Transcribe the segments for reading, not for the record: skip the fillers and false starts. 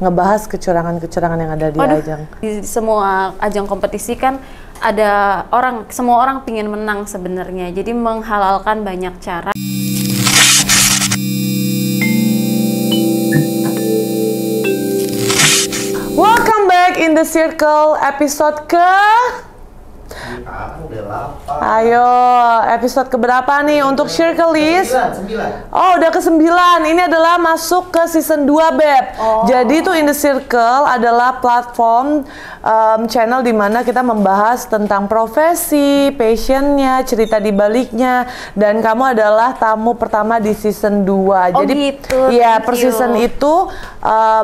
ngebahas kecurangan-kecurangan yang ada di ajang. Di semua ajang kompetisi kan semua orang pingin menang sebenarnya. Jadi menghalalkan banyak cara. Welcome back in the circle episode ke... Ayo, episode keberapa nih untuk Circle List? 9. Oh, udah ke-9. Ini adalah masuk ke season 2, Beb. Jadi tuh In The Circle adalah platform channel di mana kita membahas tentang profesi, passionnya, cerita di baliknya, dan kamu adalah tamu pertama di season 2. Oh, jadi gitu. ya, per season itu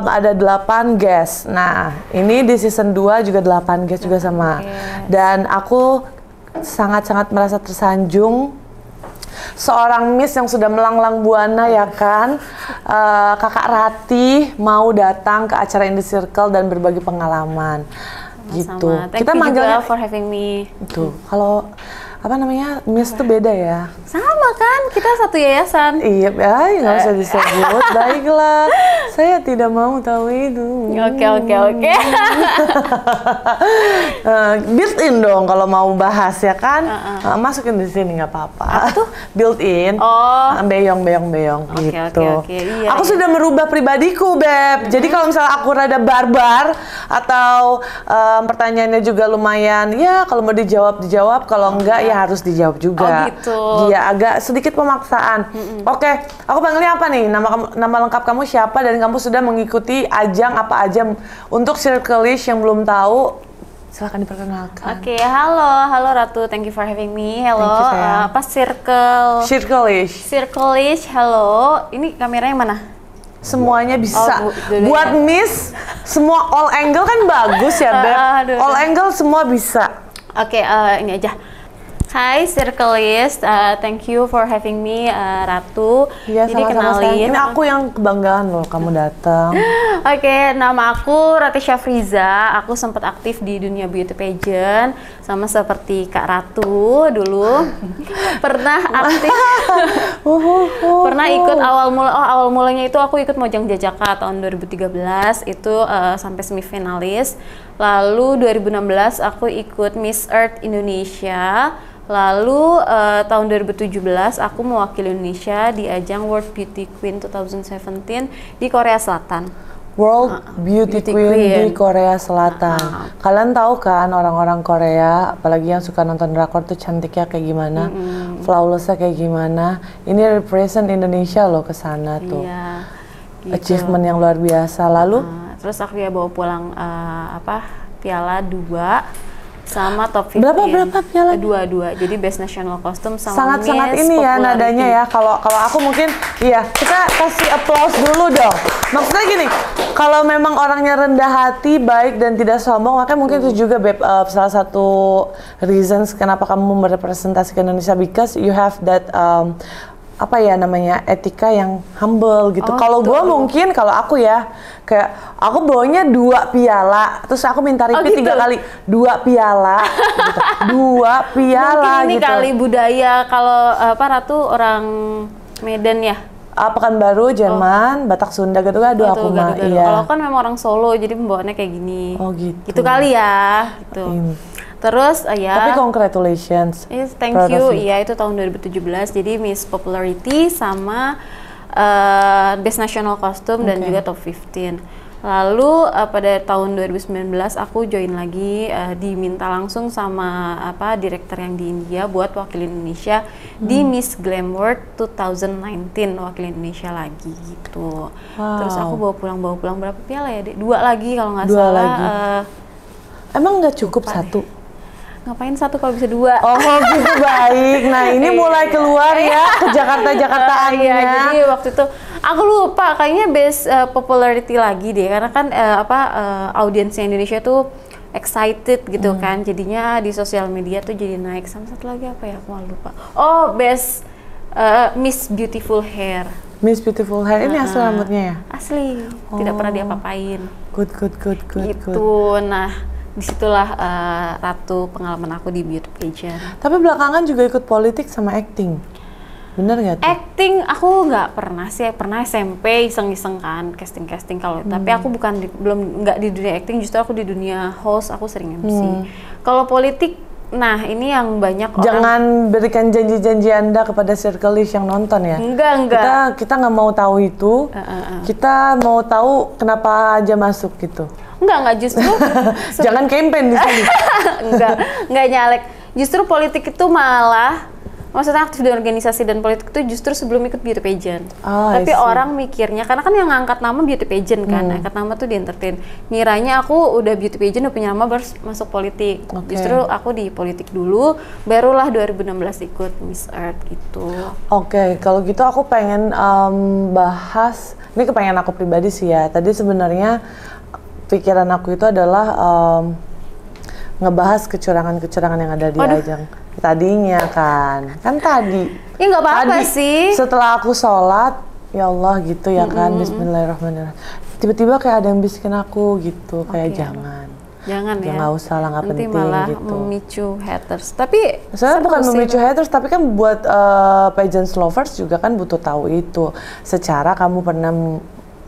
ada 8 guest. Nah, ini di season 2 juga 8 guest juga sama. Dan aku sangat-sangat merasa tersanjung seorang Miss yang sudah melanglang buana, ya kan, Kakak Rati mau datang ke acara In The Circle dan berbagi pengalaman. Gitu. Kita manggilnya for having me. Tuh, kalau apa namanya, Miss tuh beda ya. Sama kan, kita satu yayasan. Iya, nggak usah disebut. Baiklah, saya tidak mau tahu itu. Oke. Built-in dong kalau mau bahas, ya kan. Masukin di sini nggak apa-apa. Apa tuh? Built-in. Oh. Beyong gitu. Iya, aku sudah merubah pribadiku, Beb. Jadi kalau misalnya aku rada barbar atau pertanyaannya juga lumayan, ya kalau mau dijawab, kalau enggak ya harus dijawab juga. Oh gitu. Iya, agak sedikit pemaksaan. Oke, aku panggilnya apa nih? Nama lengkap kamu siapa dan kamu sudah mengikuti ajang apa aja untuk Circle List yang belum tahu? Silahkan diperkenalkan. Oke, halo Ratu, thank you for having me. Hello, apa Circle List, halo. Ini kameranya mana? Semuanya bisa. Buat Miss, semua all angle kan bagus ya, Beb. All angle semua bisa. Oke, ini aja. Hai Circle List, thank you for having me, Ratu. Iya, jadi sama-sama. kenalin. Ini aku yang kebanggaan loh kamu datang. Oke, nama aku Rati Syafriza. Aku sempat aktif di dunia beauty pageant, sama seperti Kak Ratu dulu. Pernah aktif, pernah ikut awal mulanya itu aku ikut Mojang Jajaka tahun 2013 itu sampai semifinalis. Lalu 2016 aku ikut Miss Earth Indonesia. Lalu tahun 2017 aku mewakili Indonesia di ajang World Beauty Queen 2017 di Korea Selatan. World Beauty Queen di Korea Selatan. Kalian tahu kan orang-orang Korea, apalagi yang suka nonton drakor tuh cantiknya kayak gimana, flawlessnya kayak gimana. Ini represent Indonesia loh ke sana tuh. Iya, gitu. Achievement yang luar biasa. Lalu terus aku ya bawa pulang piala 2 sama top 15. Berapa piala? Dua. Jadi Best National Costume sama sangat-sangat Miss ini ya Popularity. nadanya ya. Kalau aku mungkin iya, kita kasih applause dulu dong. Maksudnya gini, kalau memang orangnya rendah hati, baik dan tidak sombong, makanya mungkin itu juga, Beb, salah satu reasons kenapa kamu merepresentasikan Indonesia, because you have that apa ya namanya, etika yang humble gitu. Kalau gue mungkin, kalau aku ya, kayak aku bawanya 2 piala, terus aku minta repeat 3 kali, 2 piala, gitu. 2 piala mungkin ini gitu. kali budaya, kalau Ratu orang Medan ya? Pekanbaru, Jerman, Batak Sunda gitu kan, aku mah. Iya. Kalau kan memang orang Solo, jadi pembawaannya kayak gini. Oh gitu. Gitu kali ya, gitu. Terus ya. Tapi congratulations. Yes, thank you. Iya, itu tahun 2017. Jadi Miss Popularity sama Best National Costume dan juga top 15. Lalu pada tahun 2019 aku join lagi, diminta langsung sama direktur yang di India buat wakilin Indonesia di Miss Glam World 2019, wakilin Indonesia lagi gitu. Terus aku bawa pulang berapa piala ya? 2 lagi kalau nggak salah. Lagi. Emang nggak cukup 1? Ngapain 1 kalau bisa 2? Oh gitu, baik. Nah ini mulai keluar ya ke Jakarta-Jakartaannya. Iya, jadi waktu itu aku lupa, kayaknya Best Popularity lagi deh, karena kan audiensnya Indonesia tuh excited gitu kan, jadinya di sosial media tuh jadi naik. Sama satu lagi apa ya, aku malah lupa. Oh, Best Miss Beautiful Hair. Miss Beautiful Hair, ini asli rambutnya ya? Asli, tidak pernah diapa-apain. Good. Gitu, nah disitulah Ratu pengalaman aku di beauty pageant. Tapi belakangan juga ikut politik sama acting. Bener nggak tuh? Acting aku nggak pernah sih, pernah SMP iseng-iseng kan casting kalau tapi aku bukan belum nggak di dunia acting, justru aku di dunia host, aku sering MC. Kalau politik, nah ini yang banyak orang. Jangan berikan janji-janji Anda kepada circle yang nonton ya. Enggak. Kita nggak mau tahu itu. Kita mau tahu kenapa aja masuk gitu. Enggak justru. Jangan campaign di sini. enggak nyalek. Justru politik itu malah, maksudnya aktif di organisasi dan politik itu justru sebelum ikut beauty pageant. Tapi orang mikirnya, karena kan yang ngangkat nama beauty pageant kan, angkat nama tuh di entertain. Ngiranya aku udah beauty pageant, udah punya nama, baru masuk politik. Justru aku di politik dulu, barulah 2016 ikut Miss Earth gitu. Oke, kalau gitu aku pengen bahas, ini kepengen aku pribadi sih ya. Tadi sebenarnya pikiran aku itu adalah ngebahas kecurangan-kecurangan yang ada di ajang. Tadinya kan tadi. Ya nggak apa-apa sih. Setelah aku sholat, ya Allah gitu ya kan, Bismillahirrahmanirrahim. Tiba-tiba kayak ada yang bisikin aku gitu, kayak jangan ya. Nggak usah lah, nggak penting malah gitu. Memicu haters. Tapi sebenarnya bukan memicu haters, tapi kan buat pageant lovers juga kan butuh tahu itu. Secara kamu pernah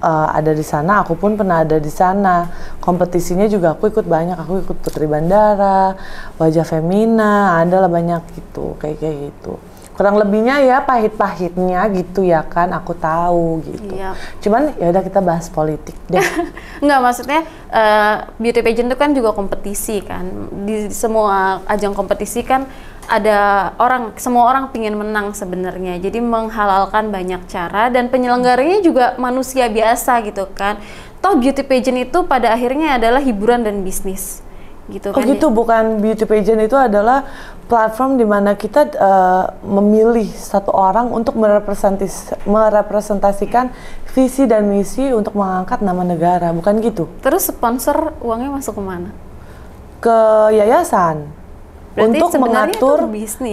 ada di sana, aku pun pernah ada di sana. Kompetisinya juga aku ikut banyak, aku ikut Putri Bandara, Wajah Femina, ada lah banyak gitu, kayak gitu. Kurang lebihnya ya pahit-pahitnya gitu ya kan, aku tahu gitu. Iya. Cuman ya udah kita bahas politik deh. Enggak, maksudnya beauty pageant itu kan juga kompetisi kan. Di semua ajang kompetisi kan ada semua orang pingin menang sebenarnya. Jadi menghalalkan banyak cara, dan penyelenggaranya juga manusia biasa gitu kan. Toh beauty pageant itu pada akhirnya adalah hiburan dan bisnis. Gitu kan. Gitu, bukan beauty pageant itu adalah platform di mana kita memilih satu orang untuk merepresentasikan visi dan misi untuk mengangkat nama negara, bukan gitu? Terus sponsor uangnya masuk kemana? Ke yayasan. Berarti untuk mengatur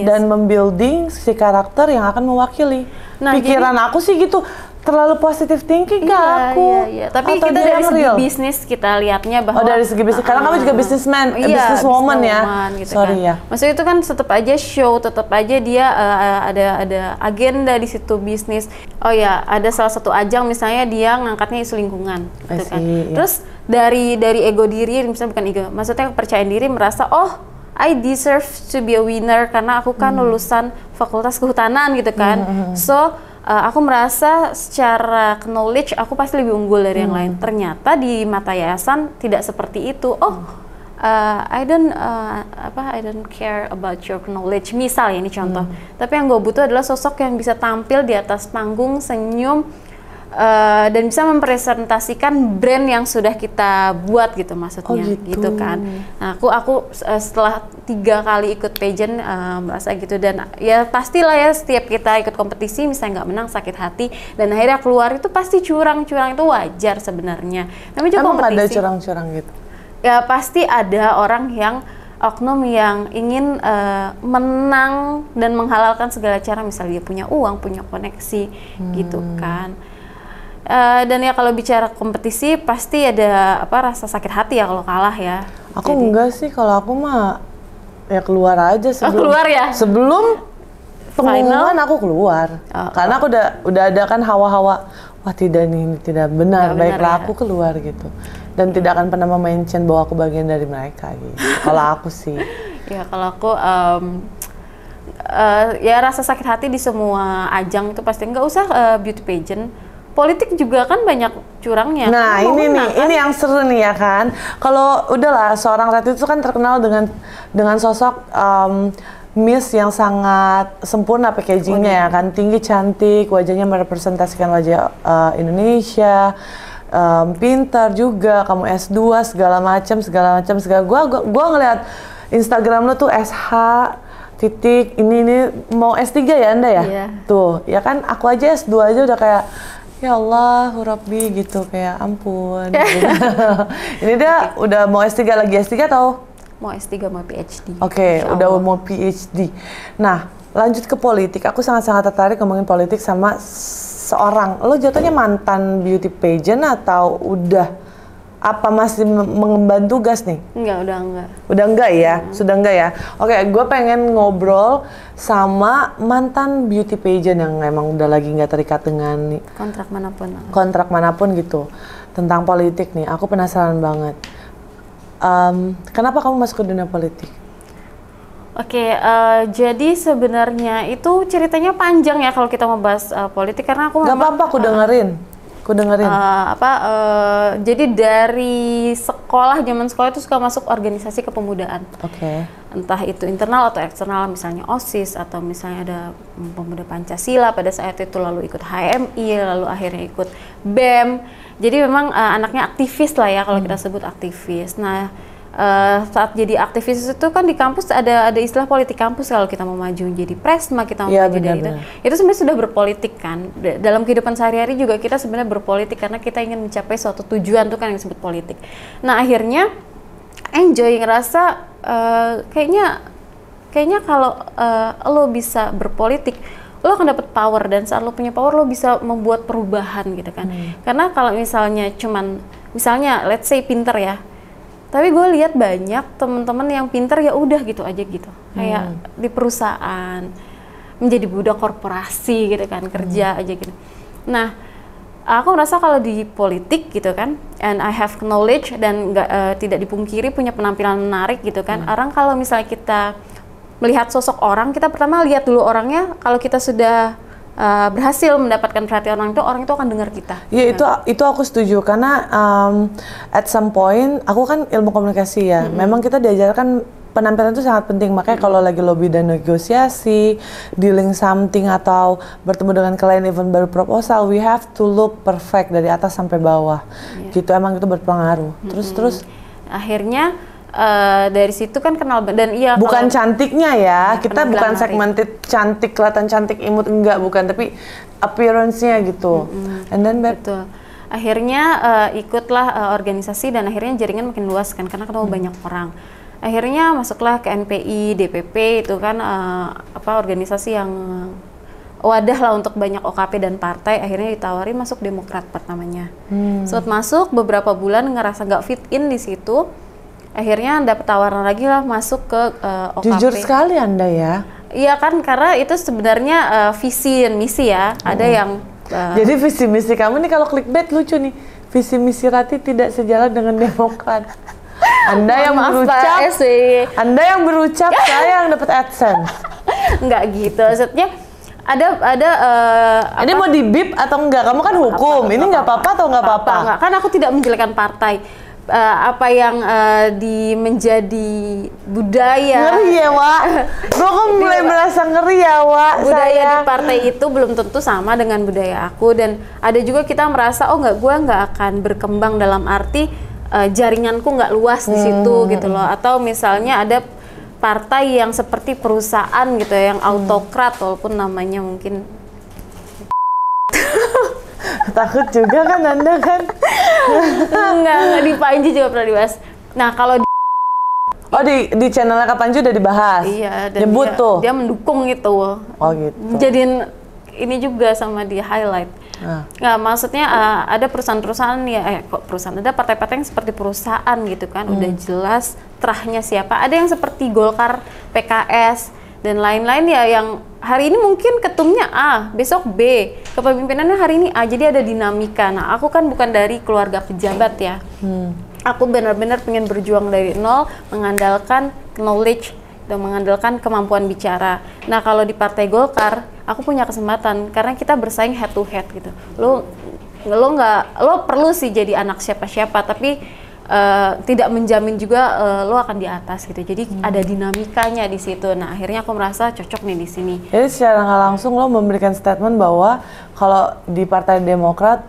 dan membuilding si karakter yang akan mewakili. Nah, pikiran aku sih gitu, terlalu positive thinking aku. Iya. Tapi kita dari segi bisnis kita lihatnya bahwa dari segi bisnis, karena kamu juga businessman, businesswoman ya. Gitu Sorry kan. ya. Maksudnya itu kan tetap aja show, tetap aja dia ada agenda di situ bisnis. Oh ya, ada salah satu ajang misalnya dia ngangkatnya isu lingkungan, gitu kan. Terus dari ego diri, misalnya bukan ego, maksudnya kepercayaan diri, merasa I deserve to be a winner karena aku kan lulusan Fakultas Kehutanan gitu kan. So aku merasa secara knowledge aku pasti lebih unggul dari yang lain. Ternyata di mata yayasan tidak seperti itu. I don't care about your knowledge. Misal ya, ini contoh. Tapi yang gue butuh adalah sosok yang bisa tampil di atas panggung, senyum, dan bisa mempresentasikan brand yang sudah kita buat gitu maksudnya. Gitu kan. Nah, aku setelah 3 kali ikut pageant merasa gitu, dan ya pastilah ya setiap kita ikut kompetisi misalnya nggak menang sakit hati, dan akhirnya keluar itu pasti curang itu wajar sebenarnya. Namanya juga kompetisi. Emang ada curang-curang gitu? Ya pasti ada orang yang oknum yang ingin menang dan menghalalkan segala cara, misalnya dia punya uang, punya koneksi gitu kan. Dan ya kalau bicara kompetisi pasti ada rasa sakit hati ya kalau kalah ya. Aku enggak sih, kalau aku mah ya keluar aja sebelum keluar ya? Sebelum pengumuman aku keluar. Karena aku udah ada kan hawa-hawa, wah ini tidak benar, baiklah aku keluar gitu. Dan tidak akan pernah mention bahwa aku bagian dari mereka gitu. Kalau aku sih. Ya kalau aku ya rasa sakit hati di semua ajang itu pasti, nggak usah beauty pageant. Politik juga kan banyak curangnya. Nah ini yang seru nih ya kan. Kalau udahlah, seorang Ratu itu kan terkenal dengan sosok Miss yang sangat sempurna packagingnya ya kan, tinggi, cantik, wajahnya merepresentasikan wajah Indonesia, pintar juga, kamu S2 segala macam. Gua ngeliat Instagram lo tuh SH titik ini mau S3 ya Anda ya? Yeah. Tuh ya kan, aku aja S2 aja udah kayak ya Allah, Rabbi gitu, kayak ampun. Ini dia udah mau S3 lagi, S3 atau? Mau S3, mau PhD. Oke, udah mau PhD. Nah, lanjut ke politik. Aku sangat-sangat tertarik ngomongin politik sama seorang. Lo jatuhnya mantan beauty pageant atau udah Apa masih mengemban tugas nih? Enggak, udah enggak. Udah enggak ya? Sudah enggak ya? Oke, gue pengen ngobrol sama mantan beauty pageant yang emang udah lagi nggak terikat dengan kontrak manapun gitu. Tentang politik nih, aku penasaran banget. Kenapa kamu masuk ke dunia politik? Oke, jadi sebenarnya itu ceritanya panjang ya kalau kita mau bahas politik, karena aku nggak apa-apa, aku dengerin. Jadi dari zaman sekolah itu suka masuk organisasi kepemudaan. Oke. Entah itu internal atau eksternal, misalnya OSIS atau misalnya ada Pemuda Pancasila pada saat itu, lalu ikut HMI, lalu akhirnya ikut BEM. Jadi memang anaknya aktivis lah ya kalau kita sebut aktivis. Nah, saat jadi aktivis itu kan di kampus ada istilah politik kampus. Kalau kita mau maju jadi presma, kita mau maju dari itu sebenarnya sudah berpolitik kan. Dalam kehidupan sehari-hari juga kita sebenarnya berpolitik karena kita ingin mencapai suatu tujuan, tuh kan yang disebut politik. Nah, akhirnya enjoy, ngerasa kayaknya kalau lo bisa berpolitik, lo akan dapat power, dan saat lo punya power lo bisa membuat perubahan gitu kan. Karena kalau misalnya let's say pinter ya, tapi gue lihat banyak teman-teman yang pinter ya udah gitu aja gitu, kayak di perusahaan menjadi budak korporasi gitu kan, kerja aja gitu. Nah, aku ngerasa kalau di politik gitu kan, and I have knowledge, dan tidak dipungkiri punya penampilan menarik gitu kan. Orang kalau misalnya kita melihat sosok orang, kita pertama lihat dulu orangnya. Kalau kita sudah berhasil mendapatkan perhatian orang itu akan dengar kita. Iya, itu aku setuju, karena at some point aku kan ilmu komunikasi ya. Memang kita diajarkan penampilan itu sangat penting. Makanya kalau lagi lobby dan negosiasi, dealing something atau bertemu dengan klien, even baru proposal, we have to look perfect dari atas sampai bawah. Gitu, emang itu berpengaruh. Terus akhirnya dari situ kan kenal, dan iya bukan cantiknya ya, kita bukan segmented cantik, kelihatan cantik imut, enggak, bukan, tapi appearance-nya gitu. And then betul. Akhirnya ikutlah organisasi, dan akhirnya jaringan makin luas kan, karena ketemu banyak orang. Akhirnya masuklah ke NPI, DPP, itu kan organisasi yang wadah lah untuk banyak OKP dan partai. Akhirnya ditawari masuk Demokrat pertamanya. Saat masuk beberapa bulan ngerasa nggak fit in di situ. Akhirnya dapat tawaran lagi lah masuk ke OKP. Jujur sekali Anda ya. Iya kan, karena itu sebenarnya visi dan misi ya. Ada yang jadi visi misi kamu nih, kalau clickbait lucu nih. Visi misi Rati tidak sejalan dengan Demokrat. Anda yang berucap, Anda yang berucap, saya yang dapat AdSense. Enggak gitu, maksudnya ada ini mau di bip atau enggak? Kamu kan hukum, ini nggak apa-apa atau nggak apa-apa? Enggak, kan aku tidak menjelekkan partai. Apa yang menjadi budaya. Ngeri ya, Wak. Gue kok mulai merasa ngeri ya, Wak. Budaya di partai itu belum tentu sama dengan budaya aku, dan ada juga kita merasa gue nggak akan berkembang dalam arti jaringanku nggak luas di situ gitu loh. Atau misalnya ada partai yang seperti perusahaan gitu ya, yang autokrat, walaupun namanya mungkin takut juga kan Anda kan? Enggak di Panji juga pernah dibahas. Nah, kalau di channelnya Kak Panji udah dibahas? Iya, dan nyebut tuh? Dia mendukung itu. Oh gitu. Jadiin ini juga sama di highlight. Nggak, maksudnya ada perusahaan-perusahaan ya, ada partai-partai yang seperti perusahaan gitu kan, udah jelas terahnya siapa. Ada yang seperti Golkar, PKS, dan lain-lain ya, yang hari ini mungkin ketumnya A, besok B, kepemimpinannya hari ini A, jadi ada dinamika. Nah, aku kan bukan dari keluarga pejabat ya. Aku benar-benar pengen berjuang dari nol, mengandalkan knowledge dan mengandalkan kemampuan bicara. Nah, kalau di Partai Golkar, aku punya kesempatan karena kita bersaing head to head gitu. Lo perlu sih jadi anak siapa-siapa, tapi tidak menjamin juga lo akan di atas gitu. Jadi ada dinamikanya di situ. Nah, akhirnya aku merasa cocok nih di sini. Jadi secara nggak langsung lo memberikan statement bahwa kalau di Partai Demokrat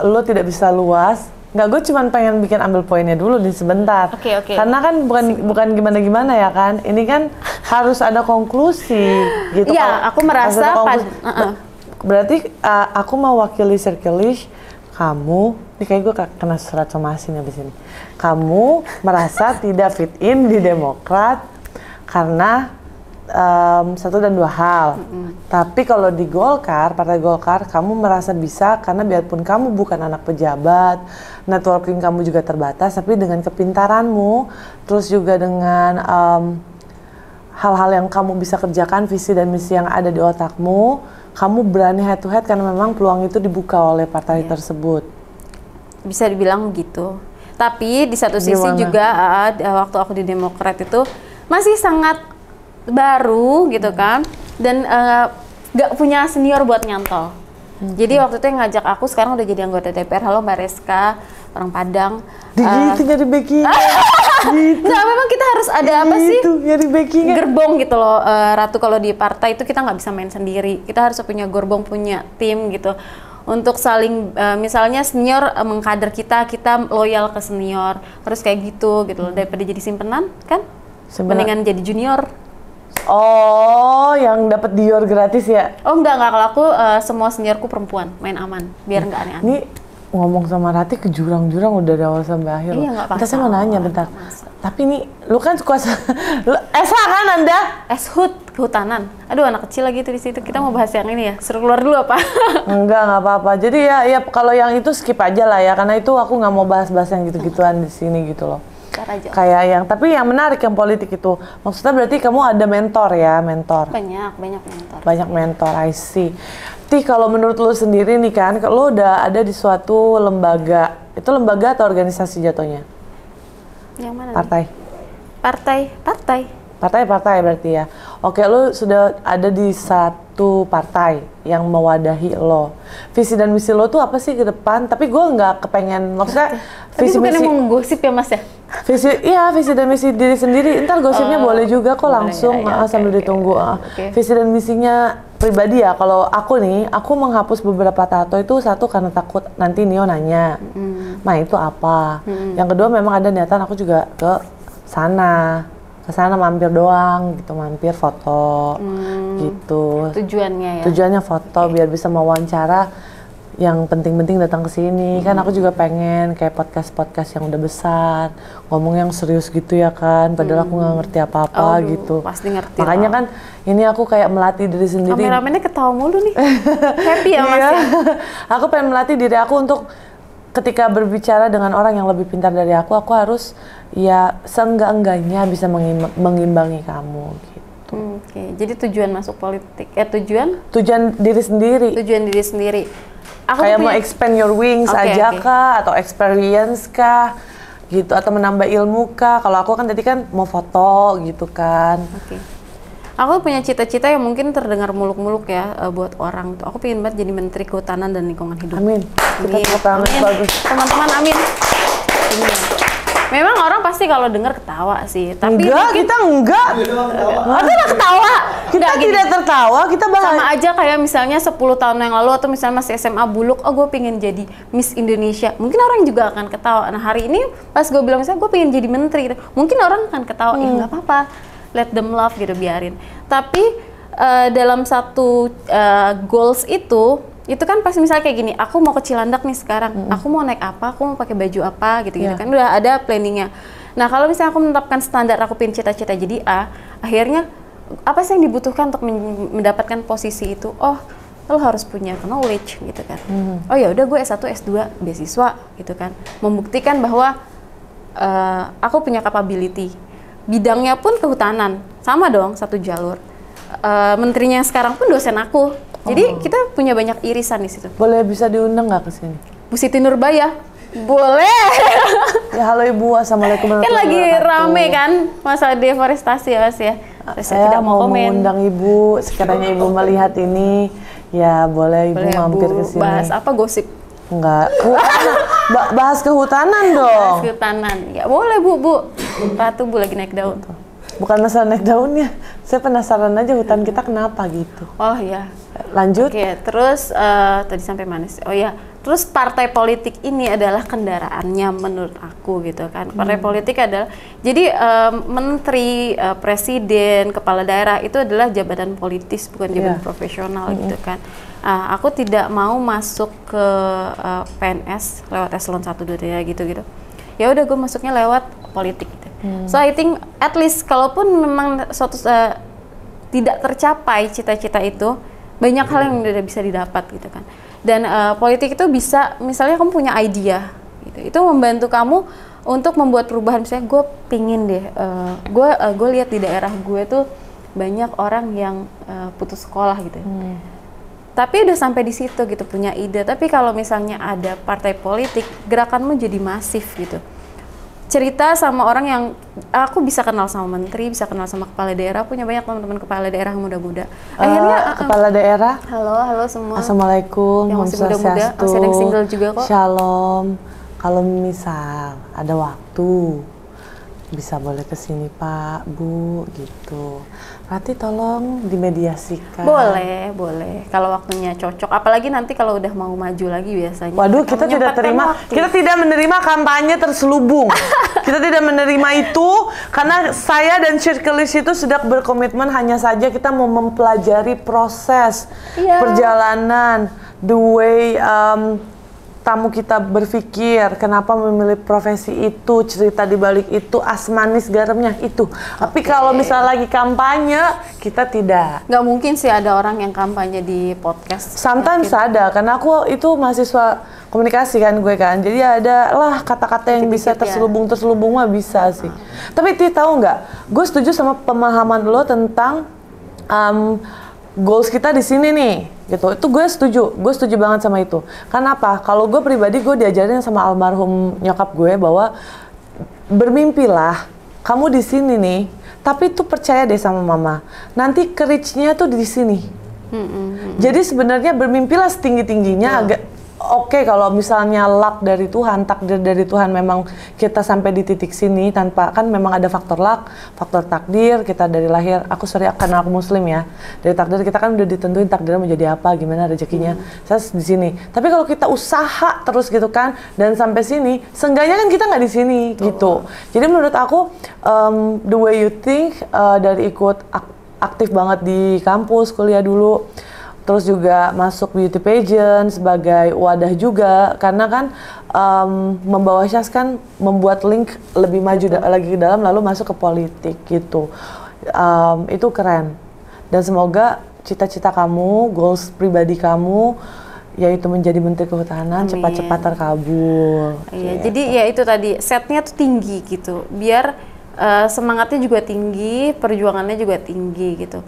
lo tidak bisa luas. Nggak, gue cuma pengen bikin ambil poinnya dulu nih sebentar. Oke. Karena kan bukan gimana-gimana ya kan. Ini kan harus ada konklusi gitu. Iya, aku merasa berarti aku mewakili Circleish. Kamu, ini kayak gue kena surat somasi nih abis ini. Kamu merasa tidak fit in di Demokrat karena satu dan dua hal. Tapi kalau di Golkar, Partai Golkar, kamu merasa bisa karena biarpun kamu bukan anak pejabat, networking kamu juga terbatas, tapi dengan kepintaranmu, terus juga dengan hal-hal yang kamu bisa kerjakan, visi dan misi yang ada di otakmu, kamu berani head to head karena memang peluang itu dibuka oleh partai tersebut. Bisa dibilang gitu. Tapi di satu sisi juga waktu aku di Demokrat itu masih sangat baru gitu kan, dan gak punya senior buat nyantol. Jadi waktu itu yang ngajak aku sekarang udah jadi anggota DPR, halo Mbak Reska, orang Padang. Gitu nyari backing. Gitu. Nggak, memang kita harus ada apa sih? Nyari backing. Gerbong gitu loh, Ratu. Kalau di partai itu kita nggak bisa main sendiri. Kita harus punya gerbong, punya tim gitu. Untuk saling, misalnya senior mengkader kita loyal ke senior. Terus kayak gitu loh. Daripada jadi simpenan kan? Mendingan jadi junior. Oh, yang dapat Dior gratis ya? Oh enggak, kalau aku semua seniorku perempuan, main aman, biar nggak aneh-aneh. Ini ngomong sama Rati ke jurang-jurang udah dari awal sampai akhir. Iya, nggak apa-apa. Saya mau nanya bentar. Tapi nih, lu kan kuasa SH kan Anda? Eshut, kehutanan. Aduh, anak kecil lagi tuh di situ. Kita mau bahas yang ini ya. Suruh keluar dulu apa? Enggak apa-apa. Jadi ya kalau yang itu skip aja lah ya, karena itu aku nggak mau bahas-bahas yang gitu-gituan di sini gitu loh. Kayak yang, tapi yang menarik yang politik itu, maksudnya berarti kamu ada mentor ya, mentor? Banyak mentor. Banyak mentor, I see. Tih, kalau menurut lu sendiri nih kan, lu udah ada di suatu lembaga, itu lembaga atau organisasi jatuhnya? Yang mana? Partai berarti ya. Oke, lu sudah ada di satu partai yang mewadahi lo. Visi dan misi lo tuh apa sih ke depan? Tapi gue nggak kepengen, maksudnya visi misi. Tapi bukan mau gosip ya Mas ya? Visi dan misi diri sendiri. Ntar gosipnya boleh juga kok, langsung sambil ditunggu. Visi dan misinya pribadi ya. Kalau aku nih, aku menghapus beberapa tato itu satu karena takut nanti Nio nanya, nah itu apa? Yang kedua memang ada niatan aku juga ke sana mampir doang gitu, mampir foto gitu. Tujuannya foto biar bisa mewawancara yang penting-penting datang ke sini. Kan aku juga pengen kayak podcast yang udah besar, ngomong yang serius gitu ya kan, padahal aku nggak ngerti apa-apa gitu. Pasti ngerti. Makanya kan ini aku kayak melatih diri sendiri. Kameramennya ketawa mulu nih. Happy ya Mas ya? Aku pengen melatih diri aku untuk ketika berbicara dengan orang yang lebih pintar dari aku harus ya seenggak-enggaknya bisa mengimbangi kamu gitu. Oke. Jadi tujuan masuk politik, tujuan diri sendiri. Aku kayak mau expand your wings kah, atau experience kah gitu, atau menambah ilmu kah. Kalau aku kan tadi kan mau foto gitu kan. Aku punya cita-cita yang mungkin terdengar muluk-muluk ya buat orang tuh. Aku pengen banget jadi Menteri Kehutanan dan Lingkungan Hidup. Amin. Kita tepuk tangan, bagus. Teman-teman, amin. Memang orang pasti kalau dengar ketawa sih, tapi kita enggak. Kita ketawa. Kita tidak tertawa, kita bahas. Sama aja kayak misalnya 10 tahun yang lalu atau misalnya masih SMA buluk, gue pengen jadi Miss Indonesia. Mungkin orang juga akan ketawa. Nah hari ini pas gue bilang misalnya gue pengen jadi menteri, mungkin orang akan ketawa. Nggak apa-apa, let them laugh gitu, biarin. Tapi dalam satu goals itu kan pasti misalnya kayak gini, aku mau ke Cilandak nih sekarang, aku mau naik apa, aku mau pakai baju apa gitu-gitu kan, udah ada planningnya. Nah kalau misalnya aku menetapkan standar, aku pengen cita-cita jadi A, akhirnya apa sih yang dibutuhkan untuk mendapatkan posisi itu? Oh, lo harus punya knowledge gitu kan. Oh ya udah, gue S1, S2 beasiswa gitu kan, membuktikan bahwa aku punya capability. Bidangnya pun kehutanan, sama dong, satu jalur. Menterinya sekarang pun dosen aku. Jadi kita punya banyak irisan di situ. Boleh bisa diundang nggak ke sini? Bu Siti Nurbaya? Boleh. Ya halo Ibu, assalamualaikum warahmatullahi Kan wabarakatuh. lagi rame kan masalah deforestasi ya Mas ya. Saya tidak mau mengundang Ibu, sekiranya Ibu melihat ini, ya boleh Ibu mampir ke sini. Bahas apa, gosip? Enggak. Bahas kehutanan dong. Bahas kehutanan. Ya boleh Bu. Ratu Bu lagi naik daun. Bukan masalah naik daunnya. Saya penasaran aja hutan kita kenapa gitu. Oh ya. Lanjut. Oke, terus tadi sampai mana sih? Oh ya, terus partai politik ini adalah kendaraannya menurut aku gitu kan. Partai politik adalah, jadi menteri, presiden, kepala daerah itu adalah jabatan politis, bukan jabatan profesional gitu kan. Aku tidak mau masuk ke PNS lewat eselon 1, 2, 3 gitu-gitu. Ya udah, gue masuknya lewat politik gitu. So I think at least kalaupun memang suatu tidak tercapai cita-cita itu, banyak hal yang tidak bisa didapat gitu kan. Dan politik itu bisa, misalnya kamu punya idea, gitu. Itu membantu kamu untuk membuat perubahan. Misalnya gue pingin deh, gue lihat di daerah gue tuh banyak orang yang putus sekolah gitu. Tapi udah sampai di situ gitu, punya ide. Tapi kalau misalnya ada partai politik, gerakanmu jadi masif gitu. Cerita sama orang yang aku bisa kenal sama menteri, bisa kenal sama kepala daerah, punya banyak teman-teman kepala daerah muda-muda. Akhirnya kepala daerah. Halo semua. Assalamualaikum. Yang masih muda-muda, masih ada yang single juga kok. Shalom. Kalau misal ada waktu, bisa boleh kesini Pak, Bu, gitu. Rati tolong dimediasikan. Boleh. Kalau waktunya cocok. Apalagi nanti kalau udah mau maju lagi biasanya. Waduh, kita tidak menerima kampanye terselubung. Kita tidak menerima itu karena saya dan Circleist itu sudah berkomitmen hanya saja kita mau mempelajari proses perjalanan, the way tamu kita berpikir, kenapa memilih profesi itu, cerita di balik itu, asmanis garamnya itu. Tapi kalau misalnya lagi kampanye, kita tidak. Nggak mungkin sih ada orang yang kampanye di podcast. Sometimes ada, karena aku itu mahasiswa komunikasi kan gue kan. Jadi ada lah kata-kata yang bisa terselubung mah bisa sih. Tapi Ti tahu nggak? Gue setuju sama pemahaman lo tentang goals kita di sini nih, gitu. Itu gue setuju banget sama itu. Karena apa? Kalau gue pribadi, gue diajarin sama almarhum nyokap gue bahwa bermimpilah, kamu di sini nih, tapi tuh percaya deh sama mama. Nanti courage-nya tuh di sini. Jadi sebenarnya bermimpilah setinggi-tingginya agak oke, kalau misalnya luck dari Tuhan, takdir dari Tuhan memang kita sampai di titik sini tanpa, kan memang ada faktor luck, faktor takdir, kita dari lahir, karena aku muslim ya, dari takdir kita kan udah ditentuin takdirnya mau jadi apa, gimana rezekinya, saya di sini. Tapi kalau kita usaha terus gitu kan, dan sampai sini, seenggaknya kan kita nggak di sini gitu. Jadi menurut aku, the way you think, dari ikut aktif banget di kampus, kuliah dulu, terus juga masuk beauty pageant sebagai wadah juga, karena kan membawa Syahs kan membuat link lebih maju lagi ke dalam, lalu masuk ke politik gitu. Itu keren. Dan semoga cita-cita kamu, goals pribadi kamu, yaitu menjadi Menteri Kehutanan, cepat-cepat terkabul. Iya, jadi ya itu tadi, setnya tuh tinggi gitu, biar semangatnya juga tinggi, perjuangannya juga tinggi gitu.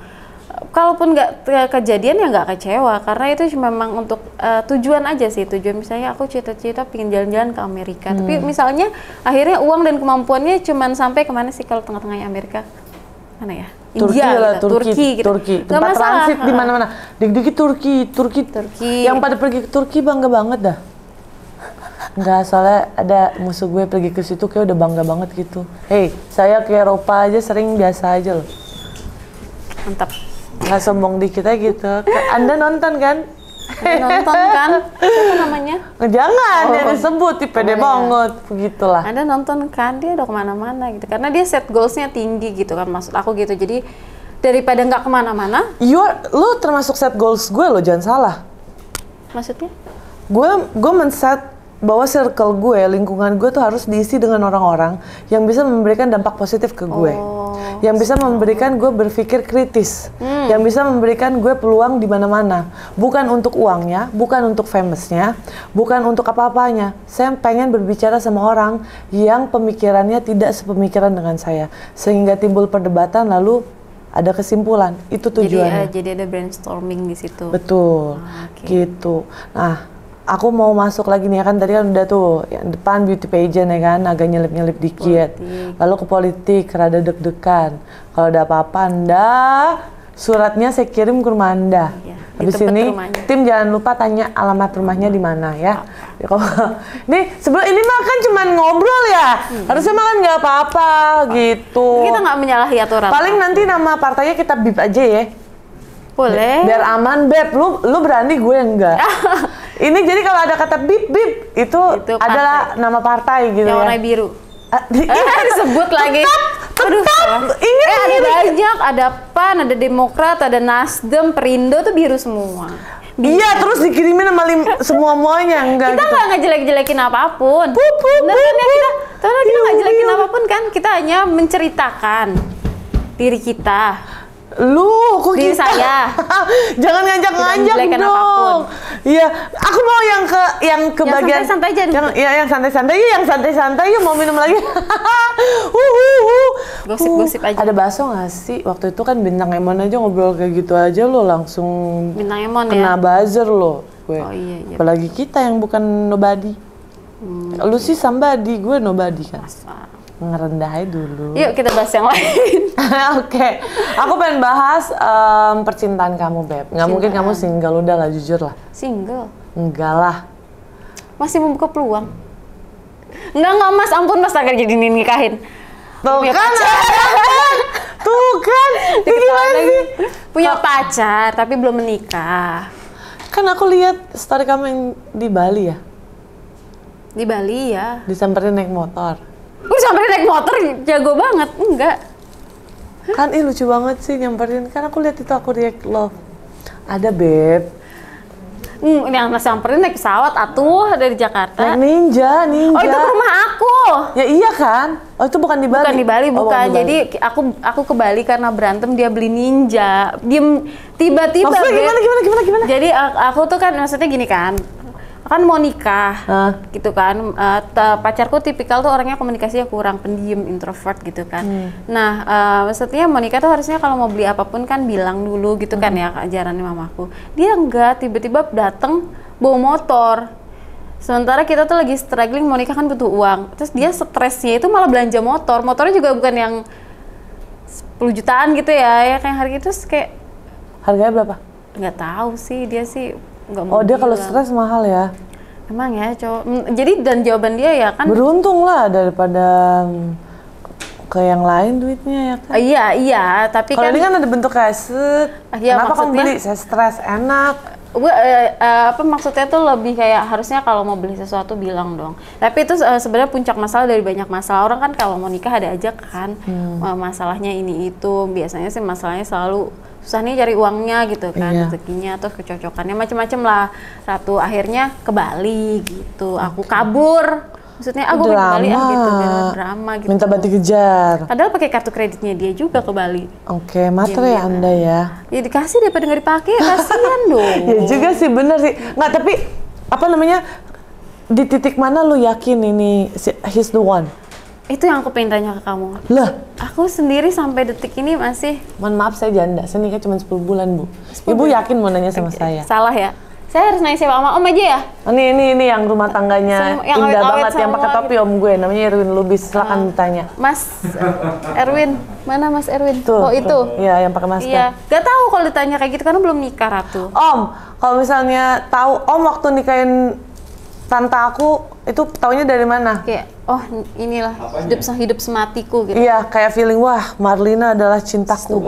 Kalaupun nggak kejadian ya nggak kecewa, karena itu memang untuk tujuan aja sih. Tujuan misalnya aku cita-cita pengen jalan-jalan ke Amerika, tapi misalnya akhirnya uang dan kemampuannya cuman sampai kemana sih kalau tengah-tengahnya Amerika? Mana ya? Turki India, lah, gitu. Turki gitu. Tempat transit di mana-mana. Dikit-dikit Turki. Yang pada pergi ke Turki bangga banget dah. Enggak, soalnya ada musuh gue pergi ke situ kayak udah bangga banget gitu. Hey, saya ke Eropa aja sering biasa aja loh. Mantap. Nggak sombong dikit aja gitu. Anda nonton kan? Nonton kan? Siapa namanya? Jangan, yang disebut, pede banget. Begitulah. Anda nonton kan, dia udah kemana-mana gitu. Karena dia set goals-nya tinggi gitu kan, maksud aku gitu. Jadi daripada nggak kemana-mana. Lu termasuk set goals gue loh, jangan salah. Maksudnya? Gue men-set bahwa circle gue, lingkungan gue tuh harus diisi dengan orang-orang yang bisa memberikan dampak positif ke gue. Yang bisa memberikan gue berpikir kritis. Yang bisa memberikan gue peluang di mana-mana. Bukan untuk uangnya, bukan untuk famousnya, bukan untuk apa-apanya. Saya pengen berbicara sama orang yang pemikirannya tidak sepemikiran dengan saya. Sehingga timbul perdebatan lalu ada kesimpulan. Itu tujuannya. Jadi ada brainstorming di situ. Betul. Gitu. Nah, aku mau masuk lagi nih, kan tadi kan udah tuh yang depan beauty pageant ya kan, agak nyelip-nyelip dikit. Lalu ke politik, rada deg-degan. Kalau ada apa-apa Anda, suratnya saya kirim ke rumah Anda. Habis ini tim jangan lupa tanya alamat rumahnya di mana ya. Nih sebelum ini mah kan cuman ngobrol ya, harusnya mah kan nggak apa-apa gitu. Kita nggak menyalahi aturan. Paling nanti nama partainya kita bip aja ya. Boleh. Biar aman, Beb. Lu berani, gue enggak. Ini jadi kalau ada kata bip bip itu adalah nama partai gitu yang ya. warna biru. Disebut lagi. Tetap. Ingat ada banyak, ada PAN, ada Demokrat, ada Nasdem, Perindo tuh biru semua. Iya, terus dikirimin sama semuanya enggak kita gitu. Kita nggak ngejelek-jelekin apapun. Bener kan ya kita nggak jelekin apapun kan, kita hanya menceritakan diri kita. Lu, kok Diri kita? saya. Jangan ngajak-ngajak menjelekan dong. apapun. Iya, aku mau yang ke bagian santai-santai aja. yang santai-santai yuk, yang santai-santai yuk, mau minum lagi. Gosip-gosip aja. Ada bakso nggak sih? Waktu itu kan Bintang Emon aja ngobrol kayak gitu aja lo langsung Bintang Emon kena ya. buzzer lo. Gue. Oh iya. Apalagi kita yang bukan nobody. Lu sih somebody, gue nobody kan. Ngerendah aja dulu. Yuk kita bahas yang lain. Oke, aku pengen bahas percintaan kamu, Beb. Nggak mungkin kamu single, udah lah, jujur lah. Single? Enggak lah. Masih membuka peluang? Enggak Mas, ampun Mas, akan jadi nikahin. Tuh Punya kan, pacar. tuh kan. Ini gimana sih? Punya pacar, tapi belum menikah. Kan aku lihat story kamu yang di Bali ya, Di Bali ya. disamperin naik motor. Gue sampai naik motor jago banget, enggak. Kan lucu banget sih nyamperin, kan aku lihat itu aku react love. Ada, Beb. Yang samperin naik pesawat atuh dari Jakarta. Naik ninja. Oh itu ke rumah aku. Ya iya kan? Oh itu bukan di Bali? Bukan di Bali, Oh, bukan. di Bali. Jadi aku ke Bali karena berantem, dia beli ninja. Tiba-tiba. Maksudnya gimana? Jadi aku tuh kan maksudnya gini kan mau nikah, gitu kan. Pacarku tipikal tuh orangnya komunikasinya kurang, pendiam, introvert gitu kan. Nah, maksudnya mau nikah tuh harusnya kalau mau beli apapun kan bilang dulu gitu kan ya, ajarannya mamaku. Dia enggak, tiba-tiba dateng bawa motor. Sementara kita tuh lagi struggling, mau nikah kan butuh uang. Terus dia stresnya itu malah belanja motor. Motornya juga bukan yang 10 jutaan gitu ya kayak harga itu kayak. Harganya berapa? Nggak tahu sih, dia sih nggak mau. Oh dia kalau bilang. stres mahal ya? Emang ya cowok. Jadi dan jawaban dia ya kan. Beruntung lah daripada ke yang lain duitnya ya kan? Iya, tapi Kalau kan. ini kan ada bentuk kayak set. Iya, Kenapa kamu maksudnya- beli? Saya stres, enak. Gue maksudnya tuh lebih kayak harusnya kalau mau beli sesuatu bilang dong. Tapi itu sebenarnya puncak masalah dari banyak masalah. Orang kan kalau mau nikah ada aja kan masalahnya ini itu. Biasanya sih masalahnya selalu susah nih cari uangnya gitu kan, rezekinya, terus kecocokannya macem-macem lah. Ratu akhirnya ke Bali gitu. Aku kabur. Maksudnya aku ke Bali gitu, drama gitu. Minta bantu kejar. Padahal pakai kartu kreditnya dia juga ke Bali. Oke, matre ya Anda ya. Ya dikasih daripada nggak dipakai, kasihan dong. Ya juga sih, bener sih. Nggak, tapi apa namanya, di titik mana lu yakin ini he's the one? Itu yang aku pengen tanya ke kamu. Lah, Aku sendiri sampai detik ini masih mohon maaf saya janda, saya nikah cuma 10 bulan Bu. Ibu yakin mau nanya sama saya? salah ya. Saya harus nanya siapa Om aja ya? Oh, ini yang rumah tangganya Yang indah awet-awet banget, yang pakai semua topi Om gue, namanya Erwin Lubis, silakan ditanya. Mas Erwin, mana Mas Erwin? Tuh, Oh itu? Iya, yang pakai masker. Iya, gak tahu kalau ditanya kayak gitu karena belum nikah Ratu. Om, kalau misalnya tahu Om waktu nikahin tante aku, itu taunya dari mana? Kayak, oh inilah hidup sematiku gitu. Iya, kayak feeling, wah Marlina adalah cintaku.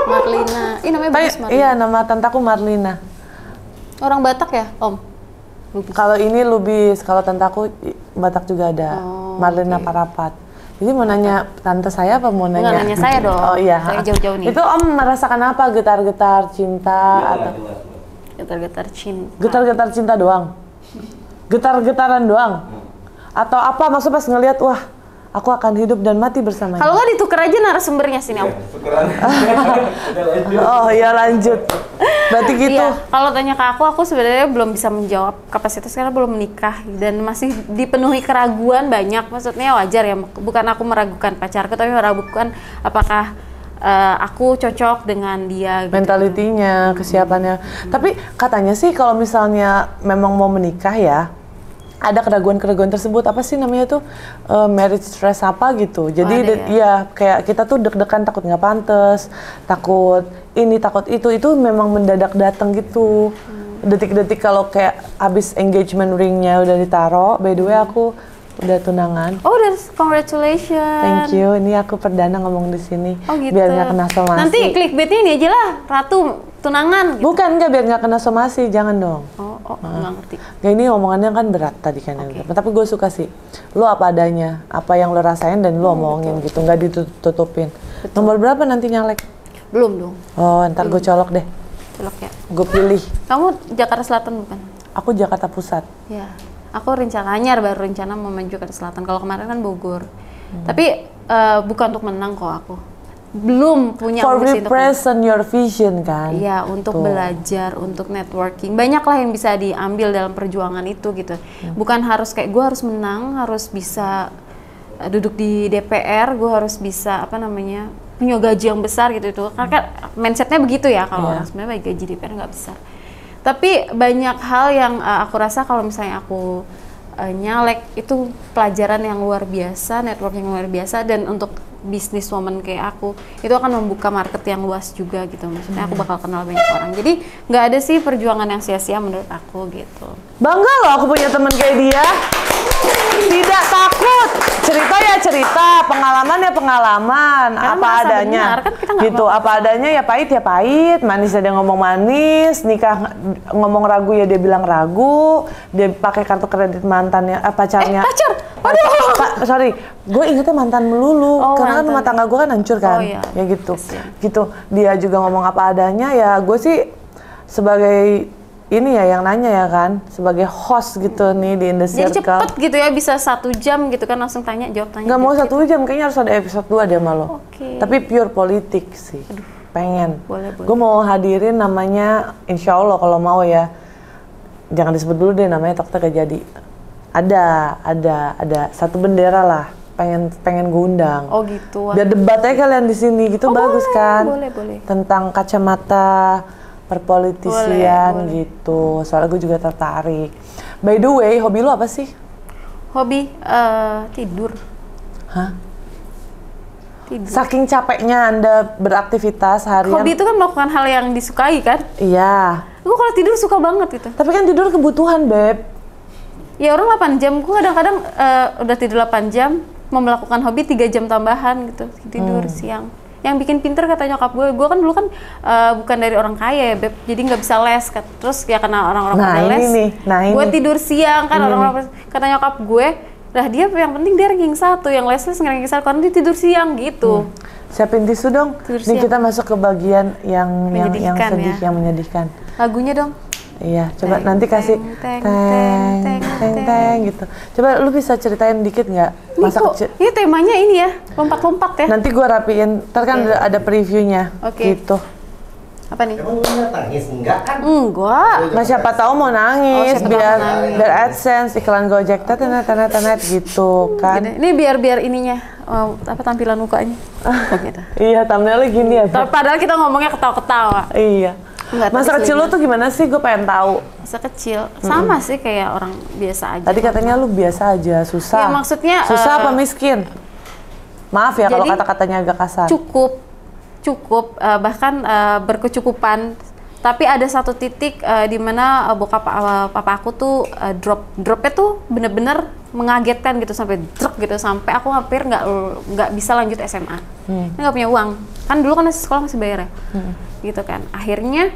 Marlina, ini namanya bagus Marlina. Iya, nama tante aku Marlina. Orang Batak ya Om? Kalau ini Lubis, kalau tante aku Batak juga ada. Oh, Marlina Parapat. Jadi mau nanya tante saya apa mau nanya? Nggak, nanya saya dong. Oh iya. Saya jauh-jauh nih. Itu Om merasakan apa? Getar-getar cinta atau Getar-getar cinta. getar-getar cinta doang? Getar-getaran doang? Atau apa maksud pas ngelihat wah, aku akan hidup dan mati bersamanya? Kalau nggak ditukar aja narasumbernya sini Om. Oh iya lanjut. Berarti gitu. Iya, kalau tanya ke aku sebenarnya belum bisa menjawab kapasitas karena belum menikah dan masih dipenuhi keraguan banyak. Maksudnya wajar ya, bukan aku meragukan pacarku, tapi meragukan apakah aku cocok dengan dia. Gitu. Mentalitinya, kesiapannya. Tapi katanya sih kalau misalnya memang mau menikah ya, ada keraguan-keraguan tersebut, apa sih namanya tuh marriage stress apa gitu. Jadi ya kayak kita tuh deg-degan, takut nggak pantas, takut ini, takut itu memang mendadak datang gitu. Detik-detik kalau kayak abis engagement ringnya udah ditaro, by the way aku udah tunangan. Oh, congratulations. Thank you. Ini aku perdana ngomong di sini. Oh gitu. Biar nggak kena somasi. Nanti clickbaitnya ini aja lah, Ratu tunangan. Gitu. Bukan, nggak, biar nggak kena somasi, jangan dong. Oh, nggak ngerti. Ya ini omongannya kan berat tadi kan. Tapi gue suka sih. Lu apa adanya, apa yang lu rasain dan lu omongin gitu, nggak ditutupin. Nomor berapa nanti nyalek? Belum dong. Oh, ntar gue colok deh. Colok ya. Gue pilih. Kamu Jakarta Selatan bukan? Aku Jakarta Pusat. Ya. Aku baru rencana mau maju ke Selatan. Kalau kemarin kan Bogor. Tapi bukan untuk menang kok aku. belum punya for ambisi untuk represent your vision kan. iya, untuk Tuh. belajar, untuk networking. Banyak lah yang bisa diambil dalam perjuangan itu gitu. Bukan harus kayak gue harus menang, harus bisa duduk di DPR, gue harus bisa apa namanya punya gaji yang besar gitu itu. Karena mindsetnya begitu ya kalau orang sebenarnya gaji DPR nggak besar. Tapi banyak hal yang aku rasa kalau misalnya aku nyalek itu pelajaran yang luar biasa, network yang luar biasa, dan untuk bisnis woman kayak aku itu akan membuka market yang luas juga gitu. Maksudnya aku bakal kenal banyak orang. Jadi nggak ada sih perjuangan yang sia-sia menurut aku gitu. Bangga loh aku punya temen kayak dia. Tidak takut. Cerita ya cerita, pengalaman ya pengalaman, Karena apa merasa adanya. benar, kan kita nggak Gitu, apa adanya ya pahit, manis ya dia ngomong manis, nikah ngomong ragu ya dia bilang ragu, dia pakai kartu kredit mantannya, pacarnya. Pacar? Aduh. Sorry, gue ingetnya mantan melulu, Oh, karena kan mantan. rumah tangga gue kan hancur kan, Oh, iya. ya gitu. Kasian. Gitu, dia juga ngomong apa adanya, ya gue sih sebagai ini ya yang nanya ya kan, sebagai host gitu nih di In The Jadi Circle. cepet gitu ya, bisa 1 jam gitu kan langsung tanya jawab tanya. Nggak mau jawab. 1 jam, kayaknya harus ada episode 2 deh malu. Oke. Tapi pure politik sih, pengen. Boleh. Gue mau hadirin namanya, insya Allah kalau mau ya, jangan disebut dulu deh namanya, takutnya gak jadi. Ada satu bendera lah, pengen gue undang. Oh gitu. Biar debatnya kalian di sini gitu, bagus boleh, kan? boleh. Tentang kacamata perpolitisian Boleh. gitu. Soalnya gue juga tertarik. By the way, hobi lu apa sih? Hobi tidur. Hah? Tidur. Saking capeknya Anda beraktivitas harian. Hobi itu kan melakukan hal yang disukai kan? Iya. Gue kalau tidur suka banget gitu. Tapi kan tidur kebutuhan, Beb. Ya orang 8 jam, gue kadang-kadang udah tidur 8 jam, mau melakukan hobi 3 jam tambahan gitu, tidur siang. Yang bikin pinter kata nyokap gue kan dulu kan bukan dari orang kaya ya Beb, jadi nggak bisa les. Terus ya karena orang-orang Nah, pada ini les, nih, nah gue ini. tidur siang kan orang-orang kata nyokap gue, lah dia yang penting dia ranking 1, yang les ranking 1 karena dia tidur siang gitu. Siapin tisu dong. Tidur Nih siang. kita masuk ke bagian yang Menyedihkan sedih, ya. yang menyedihkan. Lagunya dong. Iya, coba Teng, nanti kasih teng, teng teng, teng teng gitu. Coba lu bisa ceritain dikit nggak Ini masa kok, kecil? ini temanya ini ya, lompat-lompat ya. Nanti gua rapiin, ntar kan ada previewnya Oke. gitu. Apa nih? Emang lu nggak nangis? Enggak kan? Enggak. Nah siapa tahu mau nangis, siapa tahu biar mau nangis. biar AdSense, iklan Gojek, tenet gitu kan. Ini biar ininya apa tampilan mukanya. Gitu. Iya, thumbnailnya gini ya. Beb. Padahal kita ngomongnya ketawa-ketawa. Iya. Enggak, tapi Masa kecil lu selingan. tuh gimana sih? Gue pengen tahu. Masa kecil sama sih kayak orang biasa aja. Tadi katanya lu biasa aja, susah. Ya, maksudnya, susah apa miskin? Maaf ya kalau jadi, kata-katanya agak kasar. cukup bahkan berkecukupan. Tapi ada satu titik di mana bokap papa aku tuh dropnya tuh bener-bener mengagetkan gitu sampai drop gitu sampai aku hampir nggak bisa lanjut SMA. Nggak punya uang. Kan dulu kan sekolah masih bayar ya. Gitu kan. Akhirnya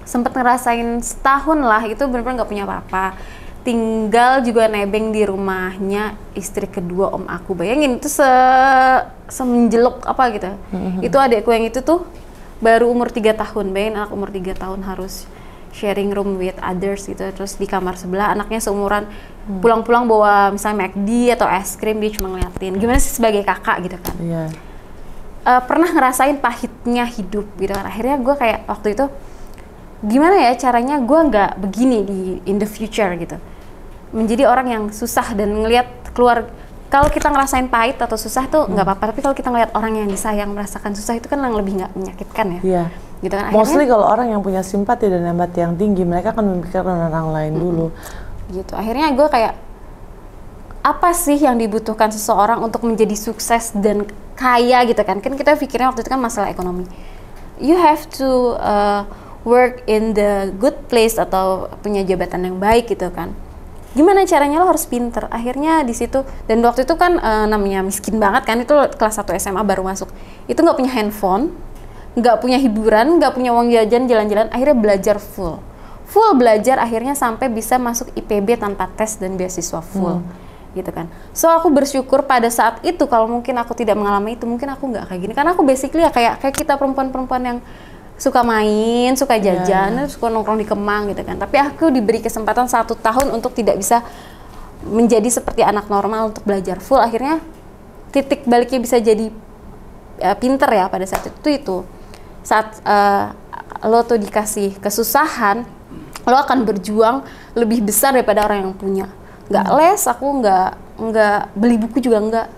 sempet ngerasain setahun lah itu bener-bener nggak punya apa-apa. Tinggal juga nebeng di rumahnya istri kedua om aku. Bayangin itu semenjelok apa gitu. Itu adekku yang itu tuh baru umur 3 tahun. Bayangin anak umur 3 tahun harus sharing room with others gitu. Terus di kamar sebelah anaknya seumuran pulang-pulang bawa misalnya McD atau es krim dia cuma ngeliatin. Gimana sih sebagai kakak gitu kan. Iya. Pernah ngerasain pahitnya hidup gitu kan. Akhirnya gue kayak waktu itu gimana ya caranya gue nggak begini in the future gitu. Menjadi orang yang susah dan ngelihat keluar. Kalau kita ngerasain pahit atau susah tuh nggak apa-apa, tapi kalau kita ngeliat orang yang disayang merasakan susah itu kan yang lebih nggak menyakitkan ya. Iya. Gitu kan. Mostly kalau orang yang punya simpati dan empati yang tinggi, mereka akan memikirkan orang lain dulu. Gitu. Akhirnya gue kayak apa sih yang dibutuhkan seseorang untuk menjadi sukses dan kaya gitu kan? Kan kita pikirnya waktu itu kan masalah ekonomi. You have to work in the good place atau punya jabatan yang baik gitu kan. Gimana caranya lo harus pinter. Akhirnya di situ dan waktu itu kan namanya miskin banget kan, itu kelas 1 SMA baru masuk. Itu nggak punya handphone, nggak punya hiburan, nggak punya uang jajan, jalan-jalan. Akhirnya belajar full belajar akhirnya sampai bisa masuk IPB tanpa tes dan beasiswa full. Gitu kan. So aku bersyukur pada saat itu kalau mungkin aku tidak mengalami itu mungkin aku nggak kayak gini. Karena aku basically ya kayak kita perempuan-perempuan yang suka main, suka jajan, suka nongkrong di Kemang gitu kan. Tapi aku diberi kesempatan 1 tahun untuk tidak bisa menjadi seperti anak normal untuk belajar full. Akhirnya titik baliknya bisa jadi pinter ya pada saat itu. Saat lo tuh dikasih kesusahan, lo akan berjuang lebih besar daripada orang yang punya. Nggak les, aku nggak beli buku juga nggak.